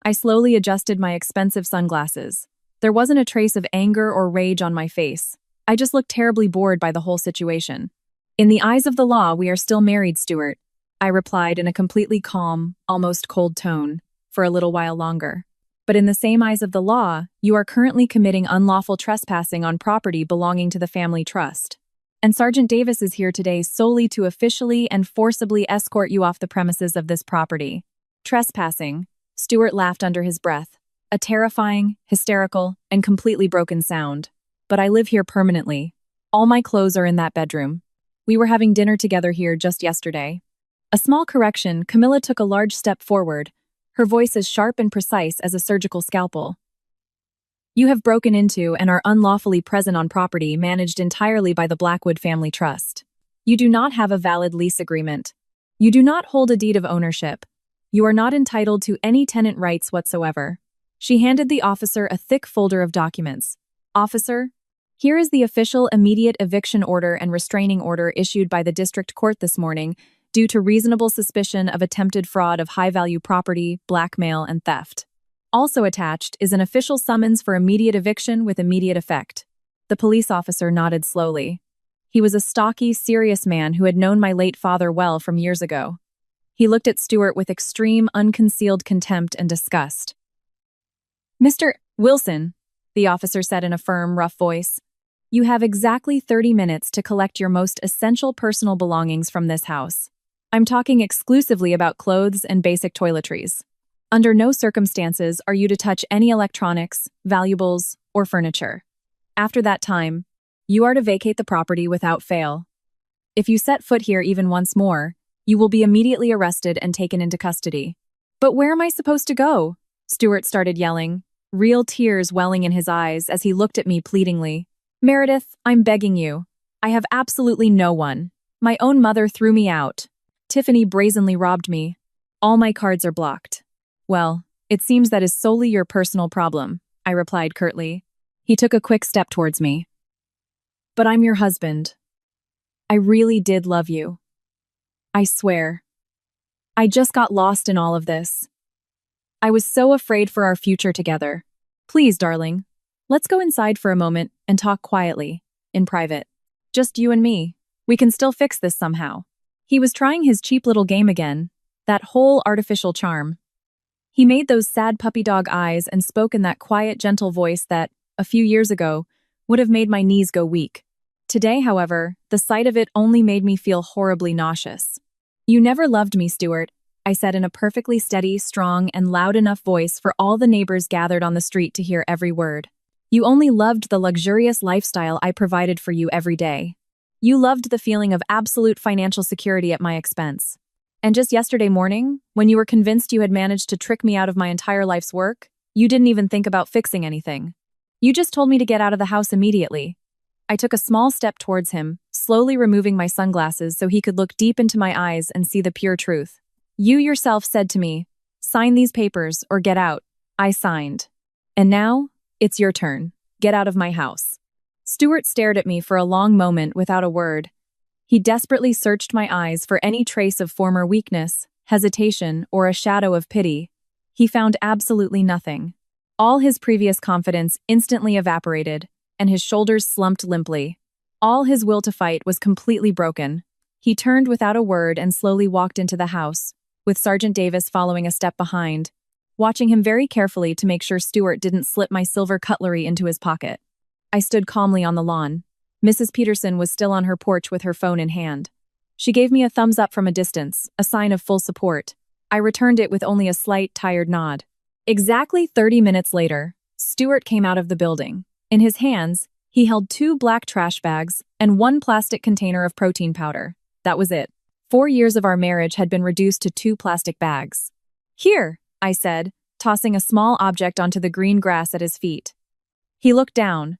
I slowly adjusted my expensive sunglasses. There wasn't a trace of anger or rage on my face. I just looked terribly bored by the whole situation. "In the eyes of the law, we are still married, Stuart," I replied in a completely calm, almost cold tone, for a little while longer. "But in the same eyes of the law, you are currently committing unlawful trespassing on property belonging to the family trust. And Sergeant Davis is here today solely to officially and forcibly escort you off the premises of this property." Trespassing, Stuart laughed under his breath, a terrifying, hysterical, and completely broken sound. "But I live here permanently. All my clothes are in that bedroom. We were having dinner together here just yesterday." A small correction, Camilla took a large step forward, her voice as sharp and precise as a surgical scalpel. "You have broken into and are unlawfully present on property managed entirely by the Blackwood Family Trust. You do not have a valid lease agreement. You do not hold a deed of ownership. You are not entitled to any tenant rights whatsoever." She handed the officer a thick folder of documents. "Officer, here is the official immediate eviction order and restraining order issued by the district court this morning due to reasonable suspicion of attempted fraud of high-value property, blackmail, and theft. Also attached is an official summons for immediate eviction with immediate effect." The police officer nodded slowly. He was a stocky, serious man who had known my late father well from years ago. He looked at Stuart with extreme, unconcealed contempt and disgust. "Mr. Wilson," the officer said in a firm, rough voice, "you have exactly 30 minutes to collect your most essential personal belongings from this house. I'm talking exclusively about clothes and basic toiletries. Under no circumstances are you to touch any electronics, valuables, or furniture. After that time, you are to vacate the property without fail. If you set foot here even once more, you will be immediately arrested and taken into custody." "But where am I supposed to go?" Stuart started yelling, real tears welling in his eyes as he looked at me pleadingly. "Meredith, I'm begging you. I have absolutely no one. My own mother threw me out. Tiffany brazenly robbed me. All my cards are blocked." "Well, it seems that is solely your personal problem," I replied curtly. He took a quick step towards me. "But I'm your husband. I really did love you. I swear. I just got lost in all of this. I was so afraid for our future together. Please, darling, let's go inside for a moment and talk quietly, in private. Just you and me. We can still fix this somehow." He was trying his cheap little game again, that whole artificial charm. He made those sad puppy dog eyes and spoke in that quiet, gentle voice that, a few years ago, would have made my knees go weak. Today, however, the sight of it only made me feel horribly nauseous. "You never loved me, Stuart," I said in a perfectly steady, strong, and loud enough voice for all the neighbors gathered on the street to hear every word. "You only loved the luxurious lifestyle I provided for you every day. You loved the feeling of absolute financial security at my expense. And just yesterday morning, when you were convinced you had managed to trick me out of my entire life's work, you didn't even think about fixing anything. You just told me to get out of the house immediately." I took a small step towards him, slowly removing my sunglasses so he could look deep into my eyes and see the pure truth. "You yourself said to me, 'Sign these papers or get out.' I signed. And now, it's your turn. Get out of my house." Stuart stared at me for a long moment without a word. He desperately searched my eyes for any trace of former weakness, hesitation, or a shadow of pity. He found absolutely nothing. All his previous confidence instantly evaporated, and his shoulders slumped limply. All his will to fight was completely broken. He turned without a word and slowly walked into the house, with Sergeant Davis following a step behind, watching him very carefully to make sure Stuart didn't slip my silver cutlery into his pocket. I stood calmly on the lawn. Mrs. Peterson was still on her porch with her phone in hand. She gave me a thumbs up from a distance, a sign of full support. I returned it with only a slight, tired nod. Exactly 30 minutes later, Stuart came out of the building. In his hands, he held 2 black trash bags and 1 plastic container of protein powder. That was it. 4 years of our marriage had been reduced to 2 plastic bags. "Here," I said, tossing a small object onto the green grass at his feet. He looked down.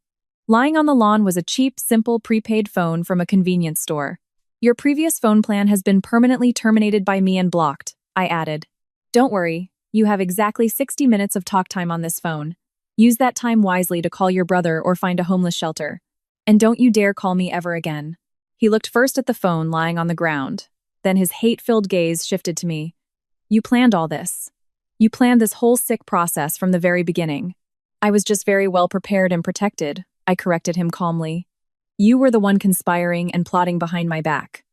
Lying on the lawn was a cheap, simple prepaid phone from a convenience store. "Your previous phone plan has been permanently terminated by me and blocked," I added. "Don't worry, you have exactly 60 minutes of talk time on this phone. Use that time wisely to call your brother or find a homeless shelter. And don't you dare call me ever again." He looked first at the phone lying on the ground. Then his hate-filled gaze shifted to me. "You planned all this. You planned this whole sick process from the very beginning." "I was just very well prepared and protected," I corrected him calmly. "You were the one conspiring and plotting behind my back.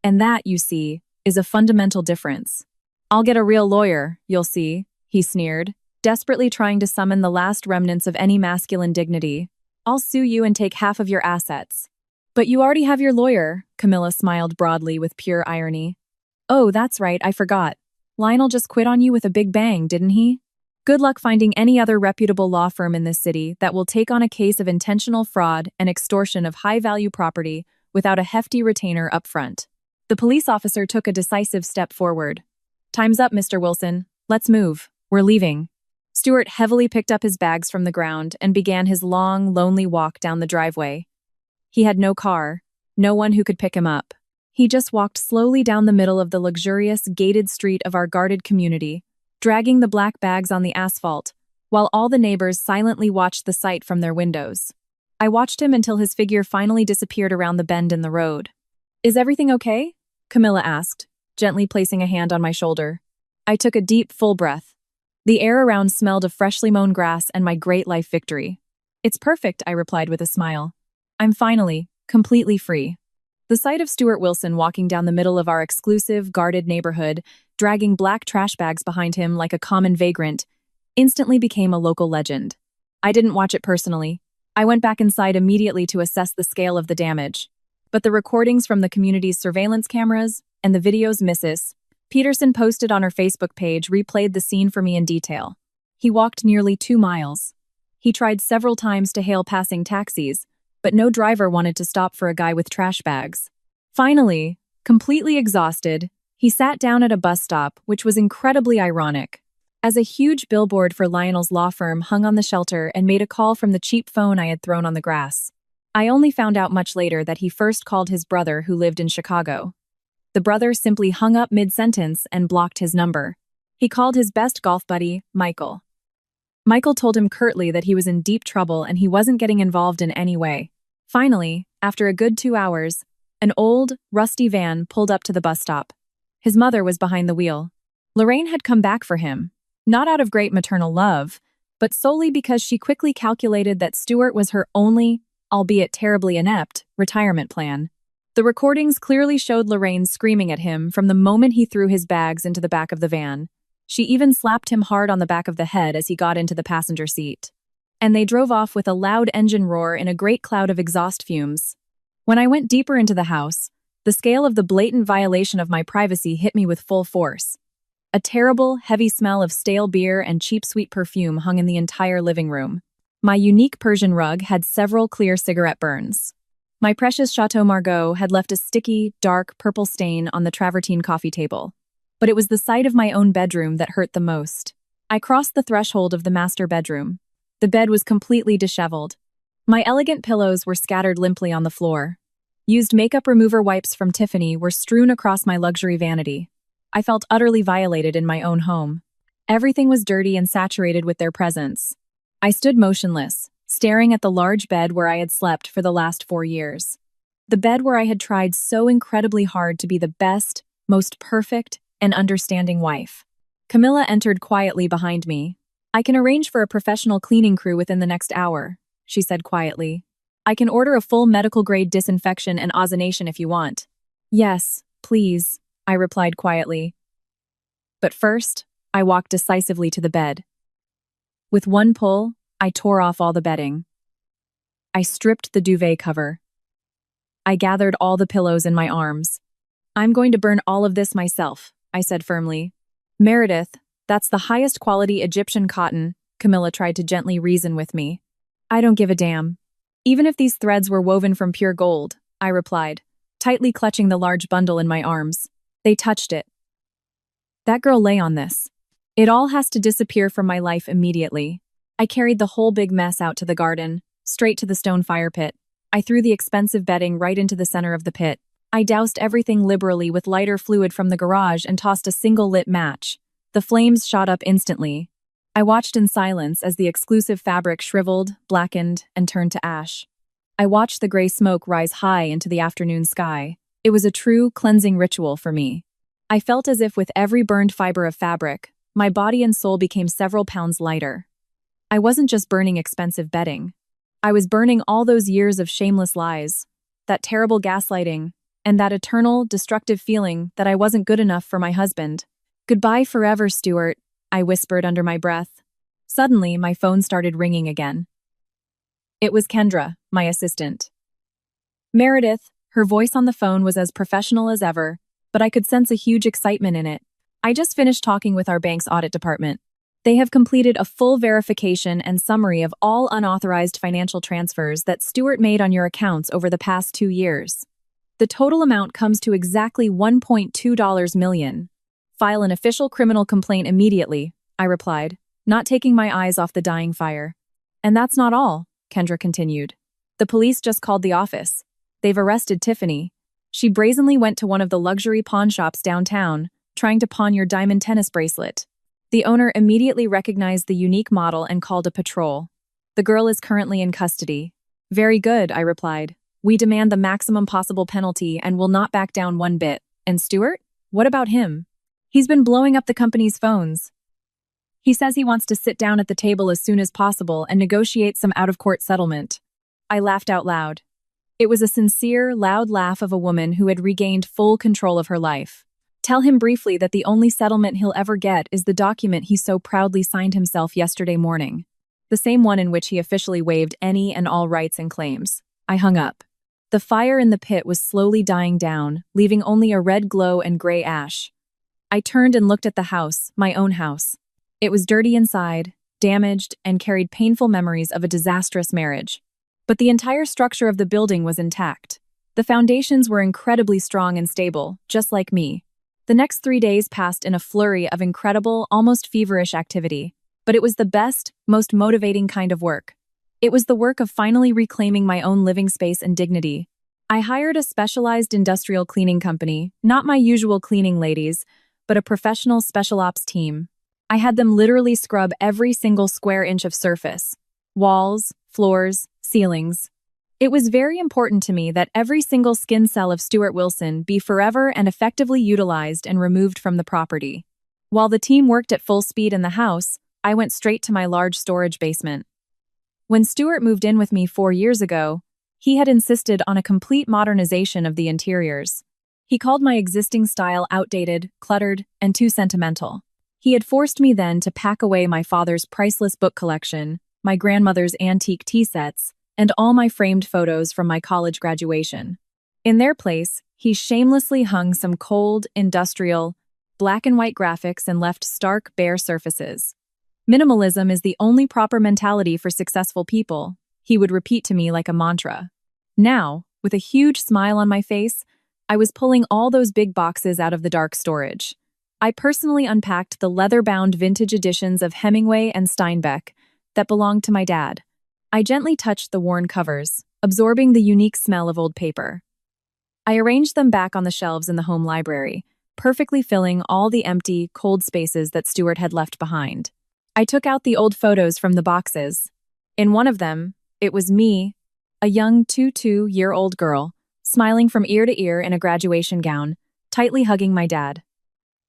And that, you see, is a fundamental difference." "I'll get a real lawyer, you'll see," he sneered, desperately trying to summon the last remnants of any masculine dignity. "I'll sue you and take half of your assets." "But you already have your lawyer," Camilla smiled broadly with pure irony. "Oh, that's right, I forgot. Lionel just quit on you with a big bang, didn't he? Good luck finding any other reputable law firm in this city that will take on a case of intentional fraud and extortion of high-value property without a hefty retainer up front." The police officer took a decisive step forward. "Time's up, Mr. Wilson. Let's move. We're leaving." Stuart heavily picked up his bags from the ground and began his long, lonely walk down the driveway. He had no car, no one who could pick him up. He just walked slowly down the middle of the luxurious, gated street of our guarded community, dragging the black bags on the asphalt, while all the neighbors silently watched the sight from their windows. I watched him until his figure finally disappeared around the bend in the road. "Is everything okay?" Camilla asked, gently placing a hand on my shoulder. I took a deep, full breath. The air around smelled of freshly mown grass and my great life victory. "It's perfect," I replied with a smile. "I'm finally, completely free." The sight of Stuart Wilson walking down the middle of our exclusive, guarded neighborhood, dragging black trash bags behind him like a common vagrant, instantly became a local legend. I didn't watch it personally. I went back inside immediately to assess the scale of the damage. But the recordings from the community's surveillance cameras and the videos Mrs. Peterson posted on her Facebook page replayed the scene for me in detail. He walked nearly 2 miles. He tried several times to hail passing taxis, but no driver wanted to stop for a guy with trash bags. Finally, completely exhausted, he sat down at a bus stop, which was incredibly ironic, as a huge billboard for Lionel's law firm hung on the shelter and made a call from the cheap phone I had thrown on the grass. I only found out much later that he first called his brother who lived in Chicago. The brother simply hung up mid-sentence and blocked his number. He called his best golf buddy, Michael. Michael told him curtly that he was in deep trouble and he wasn't getting involved in any way. Finally, after a good 2 hours, an old, rusty van pulled up to the bus stop. His mother was behind the wheel. Lorraine had come back for him, not out of great maternal love, but solely because she quickly calculated that Stuart was her only, albeit terribly inept, retirement plan. The recordings clearly showed Lorraine screaming at him from the moment he threw his bags into the back of the van. She even slapped him hard on the back of the head as he got into the passenger seat. And they drove off with a loud engine roar in a great cloud of exhaust fumes. When I went deeper into the house, the scale of the blatant violation of my privacy hit me with full force. A terrible, heavy smell of stale beer and cheap sweet perfume hung in the entire living room. My unique Persian rug had several clear cigarette burns. My precious Chateau Margaux had left a sticky, dark, purple stain on the travertine coffee table. But it was the sight of my own bedroom that hurt the most. I crossed the threshold of the master bedroom. The bed was completely disheveled. My elegant pillows were scattered limply on the floor. Used makeup remover wipes from Tiffany were strewn across my luxury vanity. I felt utterly violated in my own home. Everything was dirty and saturated with their presence. I stood motionless, staring at the large bed where I had slept for the last 4 years. The bed where I had tried so incredibly hard to be the best, most perfect, and understanding wife. Camilla entered quietly behind me. "I can arrange for a professional cleaning crew within the next hour," she said quietly. "I can order a full medical-grade disinfection and ozonation if you want." "Yes, please," I replied quietly. But first, I walked decisively to the bed. With one pull, I tore off all the bedding. I stripped the duvet cover. I gathered all the pillows in my arms. "I'm going to burn all of this myself," I said firmly. "Meredith, that's the highest quality Egyptian cotton," Camilla tried to gently reason with me. "I don't give a damn. Even if these threads were woven from pure gold," I replied, tightly clutching the large bundle in my arms. "They touched it. That girl lay on this. It all has to disappear from my life immediately." I carried the whole big mess out to the garden, straight to the stone fire pit. I threw the expensive bedding right into the center of the pit. I doused everything liberally with lighter fluid from the garage and tossed a single lit match. The flames shot up instantly. I watched in silence as the exclusive fabric shriveled, blackened, and turned to ash. I watched the gray smoke rise high into the afternoon sky. It was a true cleansing ritual for me. I felt as if with every burned fiber of fabric, my body and soul became several pounds lighter. I wasn't just burning expensive bedding. I was burning all those years of shameless lies, that terrible gaslighting, and that eternal, destructive feeling that I wasn't good enough for my husband. "Goodbye forever, Stuart," I whispered under my breath. Suddenly, my phone started ringing again. It was Kendra, my assistant. "Meredith," her voice on the phone was as professional as ever, but I could sense a huge excitement in it. "I just finished talking with our bank's audit department. They have completed a full verification and summary of all unauthorized financial transfers that Stuart made on your accounts over the past 2 years. The total amount comes to exactly $1.2 million. File an official criminal complaint immediately," I replied, not taking my eyes off the dying fire. "And that's not all," Kendra continued. "The police just called the office. They've arrested Tiffany. She brazenly went to one of the luxury pawn shops downtown, trying to pawn your diamond tennis bracelet. The owner immediately recognized the unique model and called a patrol. The girl is currently in custody." "Very good," I replied. "We demand the maximum possible penalty and will not back down one bit." "And Stuart? What about him?" "He's been blowing up the company's phones. He says he wants to sit down at the table as soon as possible and negotiate some out-of-court settlement." I laughed out loud. It was a sincere, loud laugh of a woman who had regained full control of her life. "Tell him briefly that the only settlement he'll ever get is the document he so proudly signed himself yesterday morning. The same one in which he officially waived any and all rights and claims." I hung up. The fire in the pit was slowly dying down, leaving only a red glow and gray ash. I turned and looked at the house, my own house. It was dirty inside, damaged, and carried painful memories of a disastrous marriage. But the entire structure of the building was intact. The foundations were incredibly strong and stable, just like me. The next 3 days passed in a flurry of incredible, almost feverish activity, but it was the best, most motivating kind of work. It was the work of finally reclaiming my own living space and dignity. I hired a specialized industrial cleaning company, not my usual cleaning ladies, but a professional special ops team. I had them literally scrub every single square inch of surface, walls, floors, ceilings. It was very important to me that every single skin cell of Stuart Wilson be forever and effectively utilized and removed from the property. While the team worked at full speed in the house, I went straight to my large storage basement. When Stuart moved in with me 4 years ago, he had insisted on a complete modernization of the interiors. He called my existing style outdated, cluttered, and too sentimental. He had forced me then to pack away my father's priceless book collection, my grandmother's antique tea sets, and all my framed photos from my college graduation. In their place, he shamelessly hung some cold, industrial, black and white graphics and left stark, bare surfaces. "Minimalism is the only proper mentality for successful people," he would repeat to me like a mantra. Now, with a huge smile on my face, I was pulling all those big boxes out of the dark storage. I personally unpacked the leather-bound vintage editions of Hemingway and Steinbeck that belonged to my dad. I gently touched the worn covers, absorbing the unique smell of old paper. I arranged them back on the shelves in the home library, perfectly filling all the empty, cold spaces that Stuart had left behind. I took out the old photos from the boxes. In one of them, It was me, a young 22-year-old girl, smiling from ear to ear in a graduation gown, tightly hugging my dad.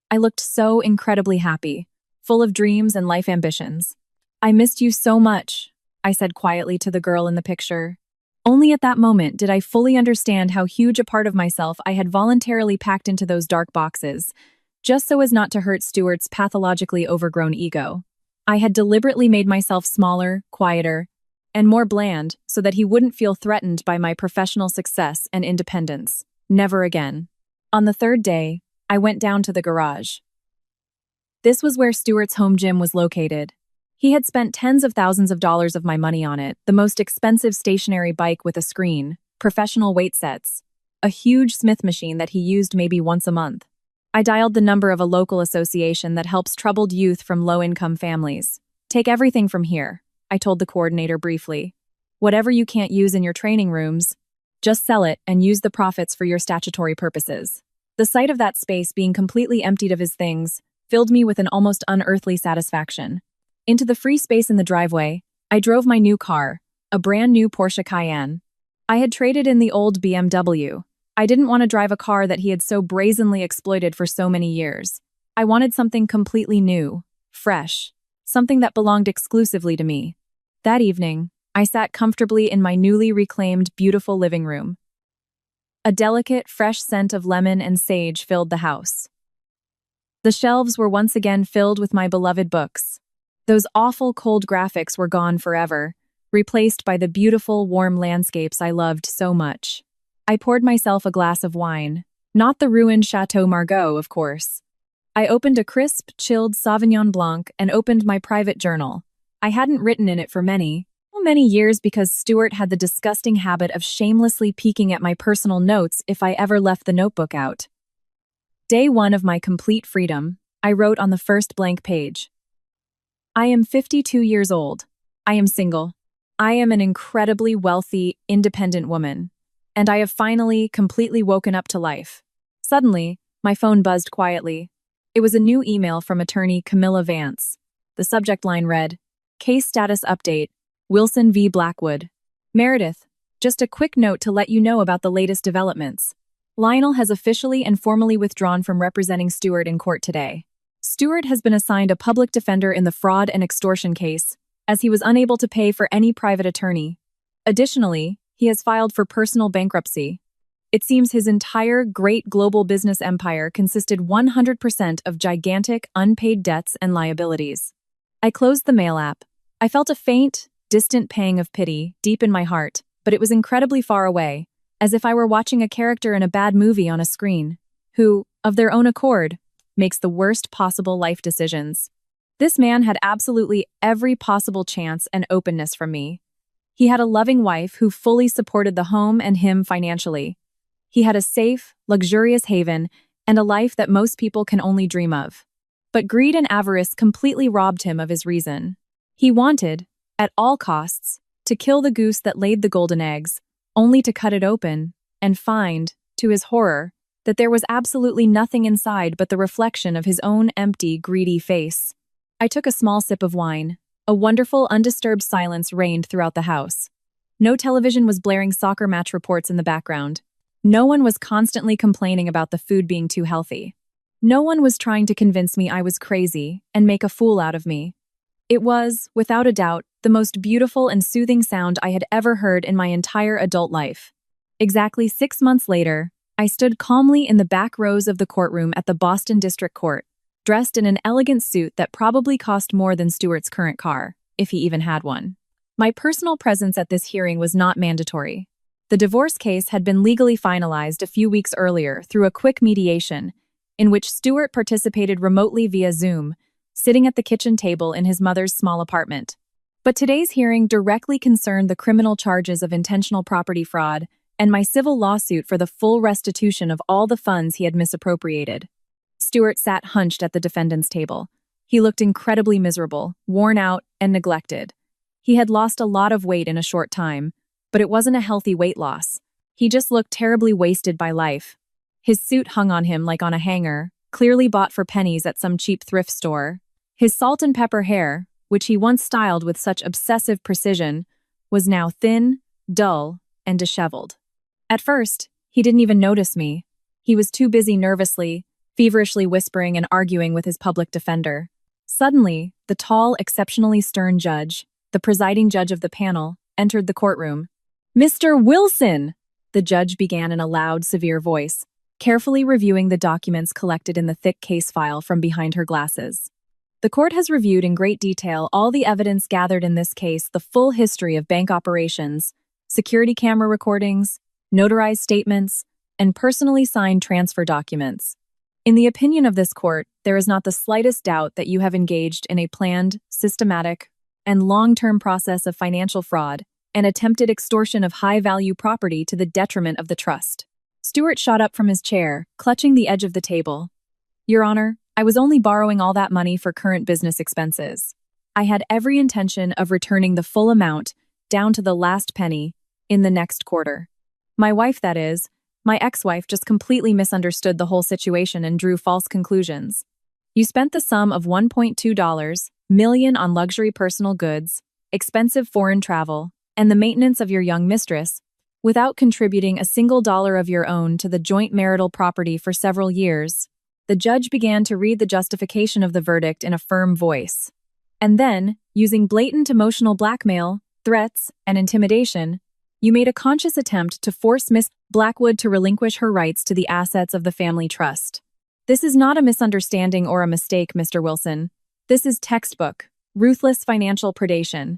I looked so incredibly happy, full of dreams and life ambitions. "I missed you so much," I said quietly to the girl in the picture. Only at that moment did I fully understand how huge a part of myself I had voluntarily packed into those dark boxes, just so as not to hurt Stuart's pathologically overgrown ego. I had deliberately made myself smaller, quieter, and more bland so that he wouldn't feel threatened by my professional success and independence. Never again. On the third day, I went down to the garage. This was where Stuart's home gym was located. He had spent tens of thousands of dollars of my money on it, the most expensive stationary bike with a screen, professional weight sets, a huge Smith machine that he used maybe once a month. I dialed the number of a local association that helps troubled youth from low-income families. "Take everything from here," I told the coordinator briefly. "Whatever you can't use in your training rooms, just sell it and use the profits for your statutory purposes." The sight of that space being completely emptied of his things filled me with an almost unearthly satisfaction. Into the free space in the driveway, I drove my new car, a brand new Porsche Cayenne. I had traded in the old BMW. I didn't want to drive a car that he had so brazenly exploited for so many years. I wanted something completely new, fresh, something that belonged exclusively to me. That evening, I sat comfortably in my newly reclaimed, beautiful living room. A delicate, fresh scent of lemon and sage filled the house. The shelves were once again filled with my beloved books. Those awful cold graphics were gone forever, replaced by the beautiful, warm landscapes I loved so much. I poured myself a glass of wine, not the ruined Chateau Margaux, of course. I opened a crisp, chilled Sauvignon Blanc and opened my private journal. I hadn't written in it for many years because Stuart had the disgusting habit of shamelessly peeking at my personal notes if I ever left the notebook out. Day 1 of my complete freedom, I wrote on the first blank page. I am 52 years old. I am single. I am an incredibly wealthy, independent woman. And I have finally, completely woken up to life. Suddenly, my phone buzzed quietly. It was a new email from attorney Camilla Vance. The subject line read, "Case status update, Wilson v. Blackwood. Meredith, just a quick note to let you know about the latest developments. Lionel has officially and formally withdrawn from representing Stuart in court today. Stuart has been assigned a public defender in the fraud and extortion case, as he was unable to pay for any private attorney. Additionally, he has filed for personal bankruptcy. It seems his entire great global business empire consisted 100% of gigantic, unpaid debts and liabilities." I closed the mail app. I felt a faint, distant pang of pity deep in my heart, but it was incredibly far away, as if I were watching a character in a bad movie on a screen, who, of their own accord, makes the worst possible life decisions. This man had absolutely every possible chance and openness from me. He had a loving wife who fully supported the home and him financially. He had a safe, luxurious haven and a life that most people can only dream of. But greed and avarice completely robbed him of his reason. He wanted, at all costs, to kill the goose that laid the golden eggs, only to cut it open and find, to his horror, that there was absolutely nothing inside but the reflection of his own empty, greedy face. I took a small sip of wine. A wonderful, undisturbed silence reigned throughout the house. No television was blaring soccer match reports in the background. No one was constantly complaining about the food being too healthy. No one was trying to convince me I was crazy and make a fool out of me. It was, without a doubt, the most beautiful and soothing sound I had ever heard in my entire adult life. Exactly 6 months later, I stood calmly in the back rows of the courtroom at the Boston District Court, dressed in an elegant suit that probably cost more than Stuart's current car, if he even had one. My personal presence at this hearing was not mandatory. The divorce case had been legally finalized a few weeks earlier through a quick mediation, in which Stuart participated remotely via Zoom, sitting at the kitchen table in his mother's small apartment. But today's hearing directly concerned the criminal charges of intentional property fraud and my civil lawsuit for the full restitution of all the funds he had misappropriated. Stuart sat hunched at the defendant's table. He looked incredibly miserable, worn out, and neglected. He had lost a lot of weight in a short time, but it wasn't a healthy weight loss. He just looked terribly wasted by life. His suit hung on him like on a hanger, clearly bought for pennies at some cheap thrift store. His salt and pepper hair, which he once styled with such obsessive precision, was now thin, dull, and disheveled. At first, he didn't even notice me. He was too busy feverishly whispering and arguing with his public defender. Suddenly, the tall, exceptionally stern judge, the presiding judge of the panel, entered the courtroom. "Mr. Wilson!" the judge began in a loud, severe voice, carefully reviewing the documents collected in the thick case file from behind her glasses. "The court has reviewed in great detail all the evidence gathered in this case, the full history of bank operations, security camera recordings, notarized statements, and personally signed transfer documents. In the opinion of this court, there is not the slightest doubt that you have engaged in a planned, systematic, and long-term process of financial fraud and attempted extortion of high-value property to the detriment of the trust." Stewart shot up from his chair, clutching the edge of the table. "Your Honor, I was only borrowing all that money for current business expenses. I had every intention of returning the full amount, down to the last penny, in the next quarter. My wife, that is, my ex-wife, just completely misunderstood the whole situation and drew false conclusions. You spent the sum of $1.2 million on luxury personal goods, expensive foreign travel, and the maintenance of your young mistress, without contributing a single dollar of your own to the joint marital property for several years." The judge began to read the justification of the verdict in a firm voice. "And then, using blatant emotional blackmail, threats, and intimidation, you made a conscious attempt to force Miss Blackwood to relinquish her rights to the assets of the family trust. This is not a misunderstanding or a mistake, Mr. Wilson. This is textbook, ruthless financial predation.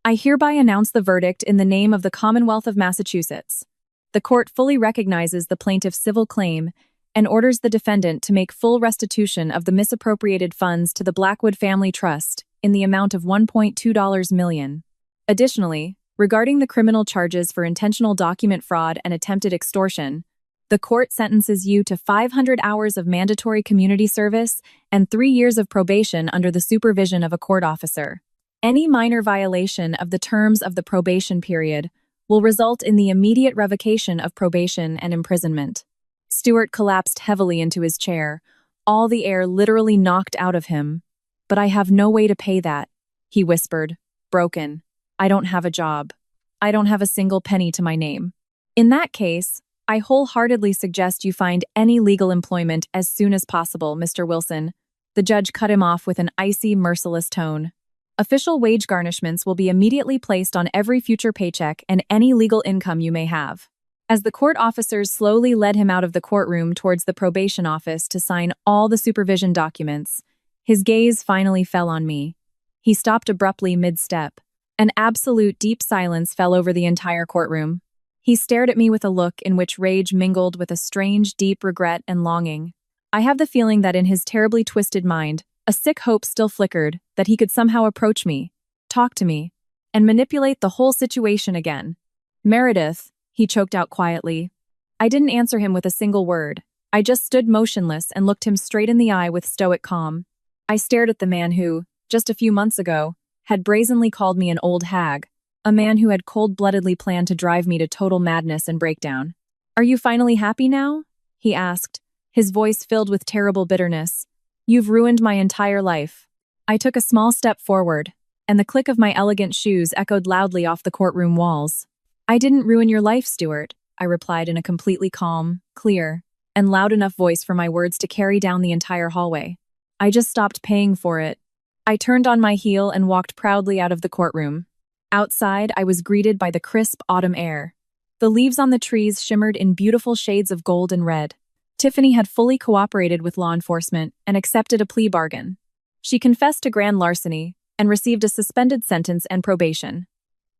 I hereby announce the verdict in the name of the Commonwealth of Massachusetts. The court fully recognizes the plaintiff's civil claim and orders the defendant to make full restitution of the misappropriated funds to the Blackwood Family Trust in the amount of $1.2 million. Additionally, regarding the criminal charges for intentional document fraud and attempted extortion, the court sentences you to 500 hours of mandatory community service and 3 years of probation under the supervision of a court officer. Any minor violation of the terms of the probation period will result in the immediate revocation of probation and imprisonment." Stewart collapsed heavily into his chair, all the air literally knocked out of him. "But I have no way to pay that," he whispered, broken. "I don't have a job. I don't have a single penny to my name. In that case, I wholeheartedly suggest you find any legal employment as soon as possible, Mr. Wilson." The judge cut him off with an icy, merciless tone. "Official wage garnishments will be immediately placed on every future paycheck and any legal income you may have." As the court officers slowly led him out of the courtroom towards the probation office to sign all the supervision documents, his gaze finally fell on me. He stopped abruptly mid-step. An absolute deep silence fell over the entire courtroom. He stared at me with a look in which rage mingled with a strange, deep regret and longing. I have the feeling that in his terribly twisted mind, a sick hope still flickered that he could somehow approach me, talk to me, and manipulate the whole situation again. "Meredith," he choked out quietly. I didn't answer him with a single word. I just stood motionless and looked him straight in the eye with stoic calm. I stared at the man who, just a few months ago, had brazenly called me an old hag, a man who had cold-bloodedly planned to drive me to total madness and breakdown. "Are you finally happy now?" he asked, his voice filled with terrible bitterness. "You've ruined my entire life." I took a small step forward, and the click of my elegant shoes echoed loudly off the courtroom walls. "I didn't ruin your life, Stewart," I replied in a completely calm, clear, and loud enough voice for my words to carry down the entire hallway. "I just stopped paying for it." I turned on my heel and walked proudly out of the courtroom. Outside, I was greeted by the crisp autumn air. The leaves on the trees shimmered in beautiful shades of gold and red. Tiffany had fully cooperated with law enforcement and accepted a plea bargain. She confessed to grand larceny and received a suspended sentence and probation.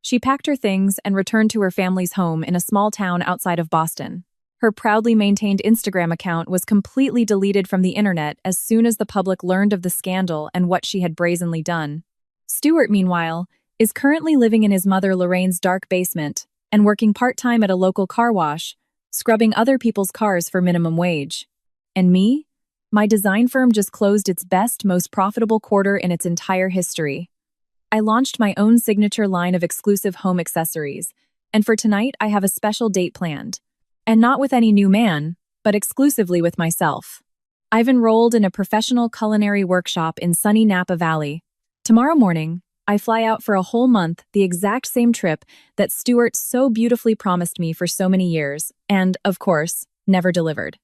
She packed her things and returned to her family's home in a small town outside of Boston. Her proudly maintained Instagram account was completely deleted from the internet as soon as the public learned of the scandal and what she had brazenly done. Stewart, meanwhile, is currently living in his mother Lorraine's dark basement and working part-time at a local car wash, scrubbing other people's cars for minimum wage. And me? My design firm just closed its best, most profitable quarter in its entire history. I launched my own signature line of exclusive home accessories, and for tonight I have a special date planned. And not with any new man, but exclusively with myself. I've enrolled in a professional culinary workshop in sunny Napa Valley. Tomorrow morning, I fly out for a whole month, the exact same trip that Stuart so beautifully promised me for so many years, and, of course, never delivered.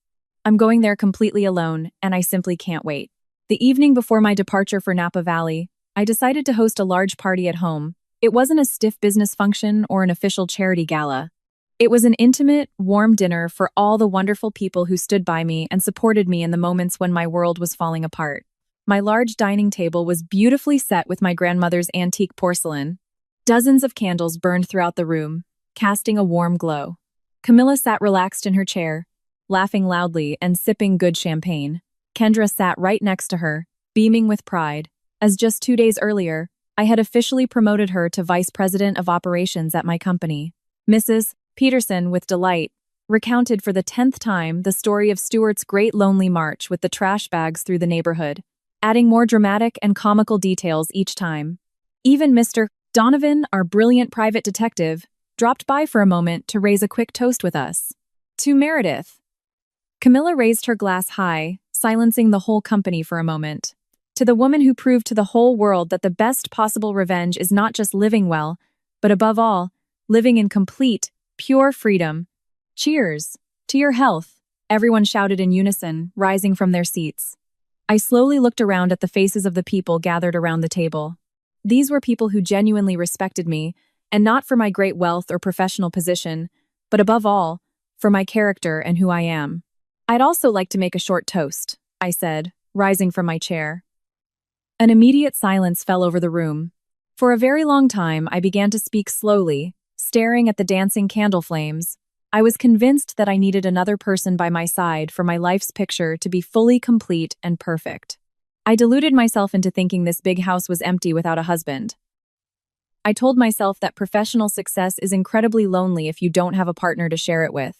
I'm going there completely alone, and I simply can't wait. The evening before my departure for Napa Valley, I decided to host a large party at home. It wasn't a stiff business function or an official charity gala. It was an intimate, warm dinner for all the wonderful people who stood by me and supported me in the moments when my world was falling apart. My large dining table was beautifully set with my grandmother's antique porcelain. Dozens of candles burned throughout the room, casting a warm glow. Camilla sat relaxed in her chair, laughing loudly and sipping good champagne. Kendra sat right next to her, beaming with pride, as just 2 days earlier, I had officially promoted her to Vice President of Operations at my company. Mrs. Peterson, with delight, recounted for the 10th time the story of Stuart's great lonely march with the trash bags through the neighborhood, adding more dramatic and comical details each time. Even Mr. Donovan, our brilliant private detective, dropped by for a moment to raise a quick toast with us. To Meredith. Camilla raised her glass high, silencing the whole company for a moment. To the woman who proved to the whole world that the best possible revenge is not just living well, but above all, living in complete, pure freedom. Cheers! To your health, everyone shouted in unison, rising from their seats. I slowly looked around at the faces of the people gathered around the table. These were people who genuinely respected me, and not for my great wealth or professional position, but above all, for my character and who I am. I'd also like to make a short toast, I said, rising from my chair. An immediate silence fell over the room. For a very long time, I began to speak slowly, staring at the dancing candle flames. I was convinced that I needed another person by my side for my life's picture to be fully complete and perfect. I deluded myself into thinking this big house was empty without a husband. I told myself that professional success is incredibly lonely if you don't have a partner to share it with.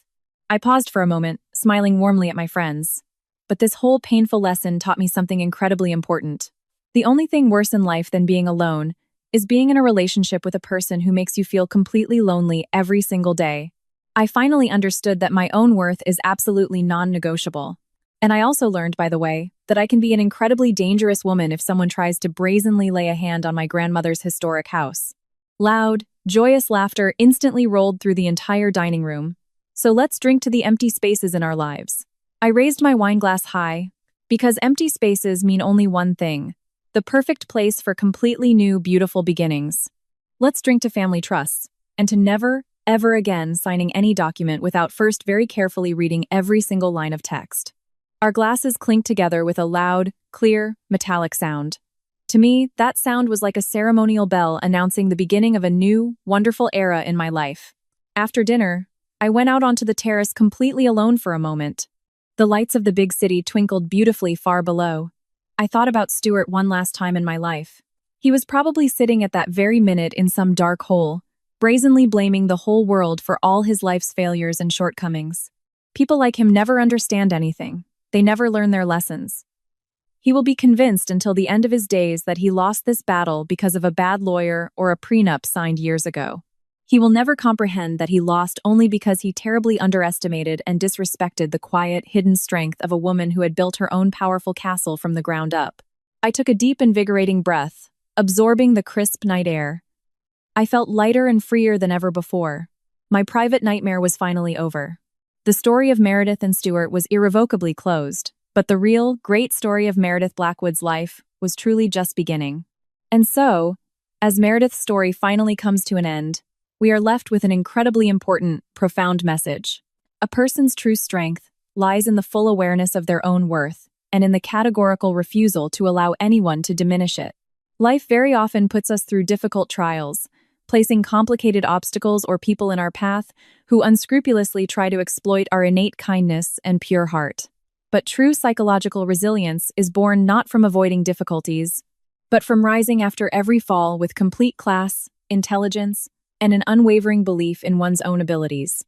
I paused for a moment, smiling warmly at my friends. But this whole painful lesson taught me something incredibly important. The only thing worse in life than being alone is being in a relationship with a person who makes you feel completely lonely every single day. I finally understood that my own worth is absolutely non-negotiable. And I also learned, by the way, that I can be an incredibly dangerous woman if someone tries to brazenly lay a hand on my grandmother's historic house. Loud, joyous laughter instantly rolled through the entire dining room. So let's drink to the empty spaces in our lives. I raised my wine glass high, because empty spaces mean only one thing: the perfect place for completely new, beautiful beginnings. Let's drink to family trusts, and to never, ever again signing any document without first very carefully reading every single line of text. Our glasses clinked together with a loud, clear, metallic sound. To me, that sound was like a ceremonial bell announcing the beginning of a new, wonderful era in my life. After dinner, I went out onto the terrace completely alone for a moment. The lights of the big city twinkled beautifully far below. I thought about Stuart one last time in my life. He was probably sitting at that very minute in some dark hole, brazenly blaming the whole world for all his life's failures and shortcomings. People like him never understand anything. They never learn their lessons. He will be convinced until the end of his days that he lost this battle because of a bad lawyer or a prenup signed years ago. He will never comprehend that he lost only because he terribly underestimated and disrespected the quiet, hidden strength of a woman who had built her own powerful castle from the ground up. I took a deep, invigorating breath, absorbing the crisp night air. I felt lighter and freer than ever before. My private nightmare was finally over. The story of Meredith and Stuart was irrevocably closed, but the real, great story of Meredith Blackwood's life was truly just beginning. And so, as Meredith's story finally comes to an end, we are left with an incredibly important, profound message. A person's true strength lies in the full awareness of their own worth and in the categorical refusal to allow anyone to diminish it. Life very often puts us through difficult trials, placing complicated obstacles or people in our path who unscrupulously try to exploit our innate kindness and pure heart. But true psychological resilience is born not from avoiding difficulties, but from rising after every fall with complete class, intelligence, and an unwavering belief in one's own abilities.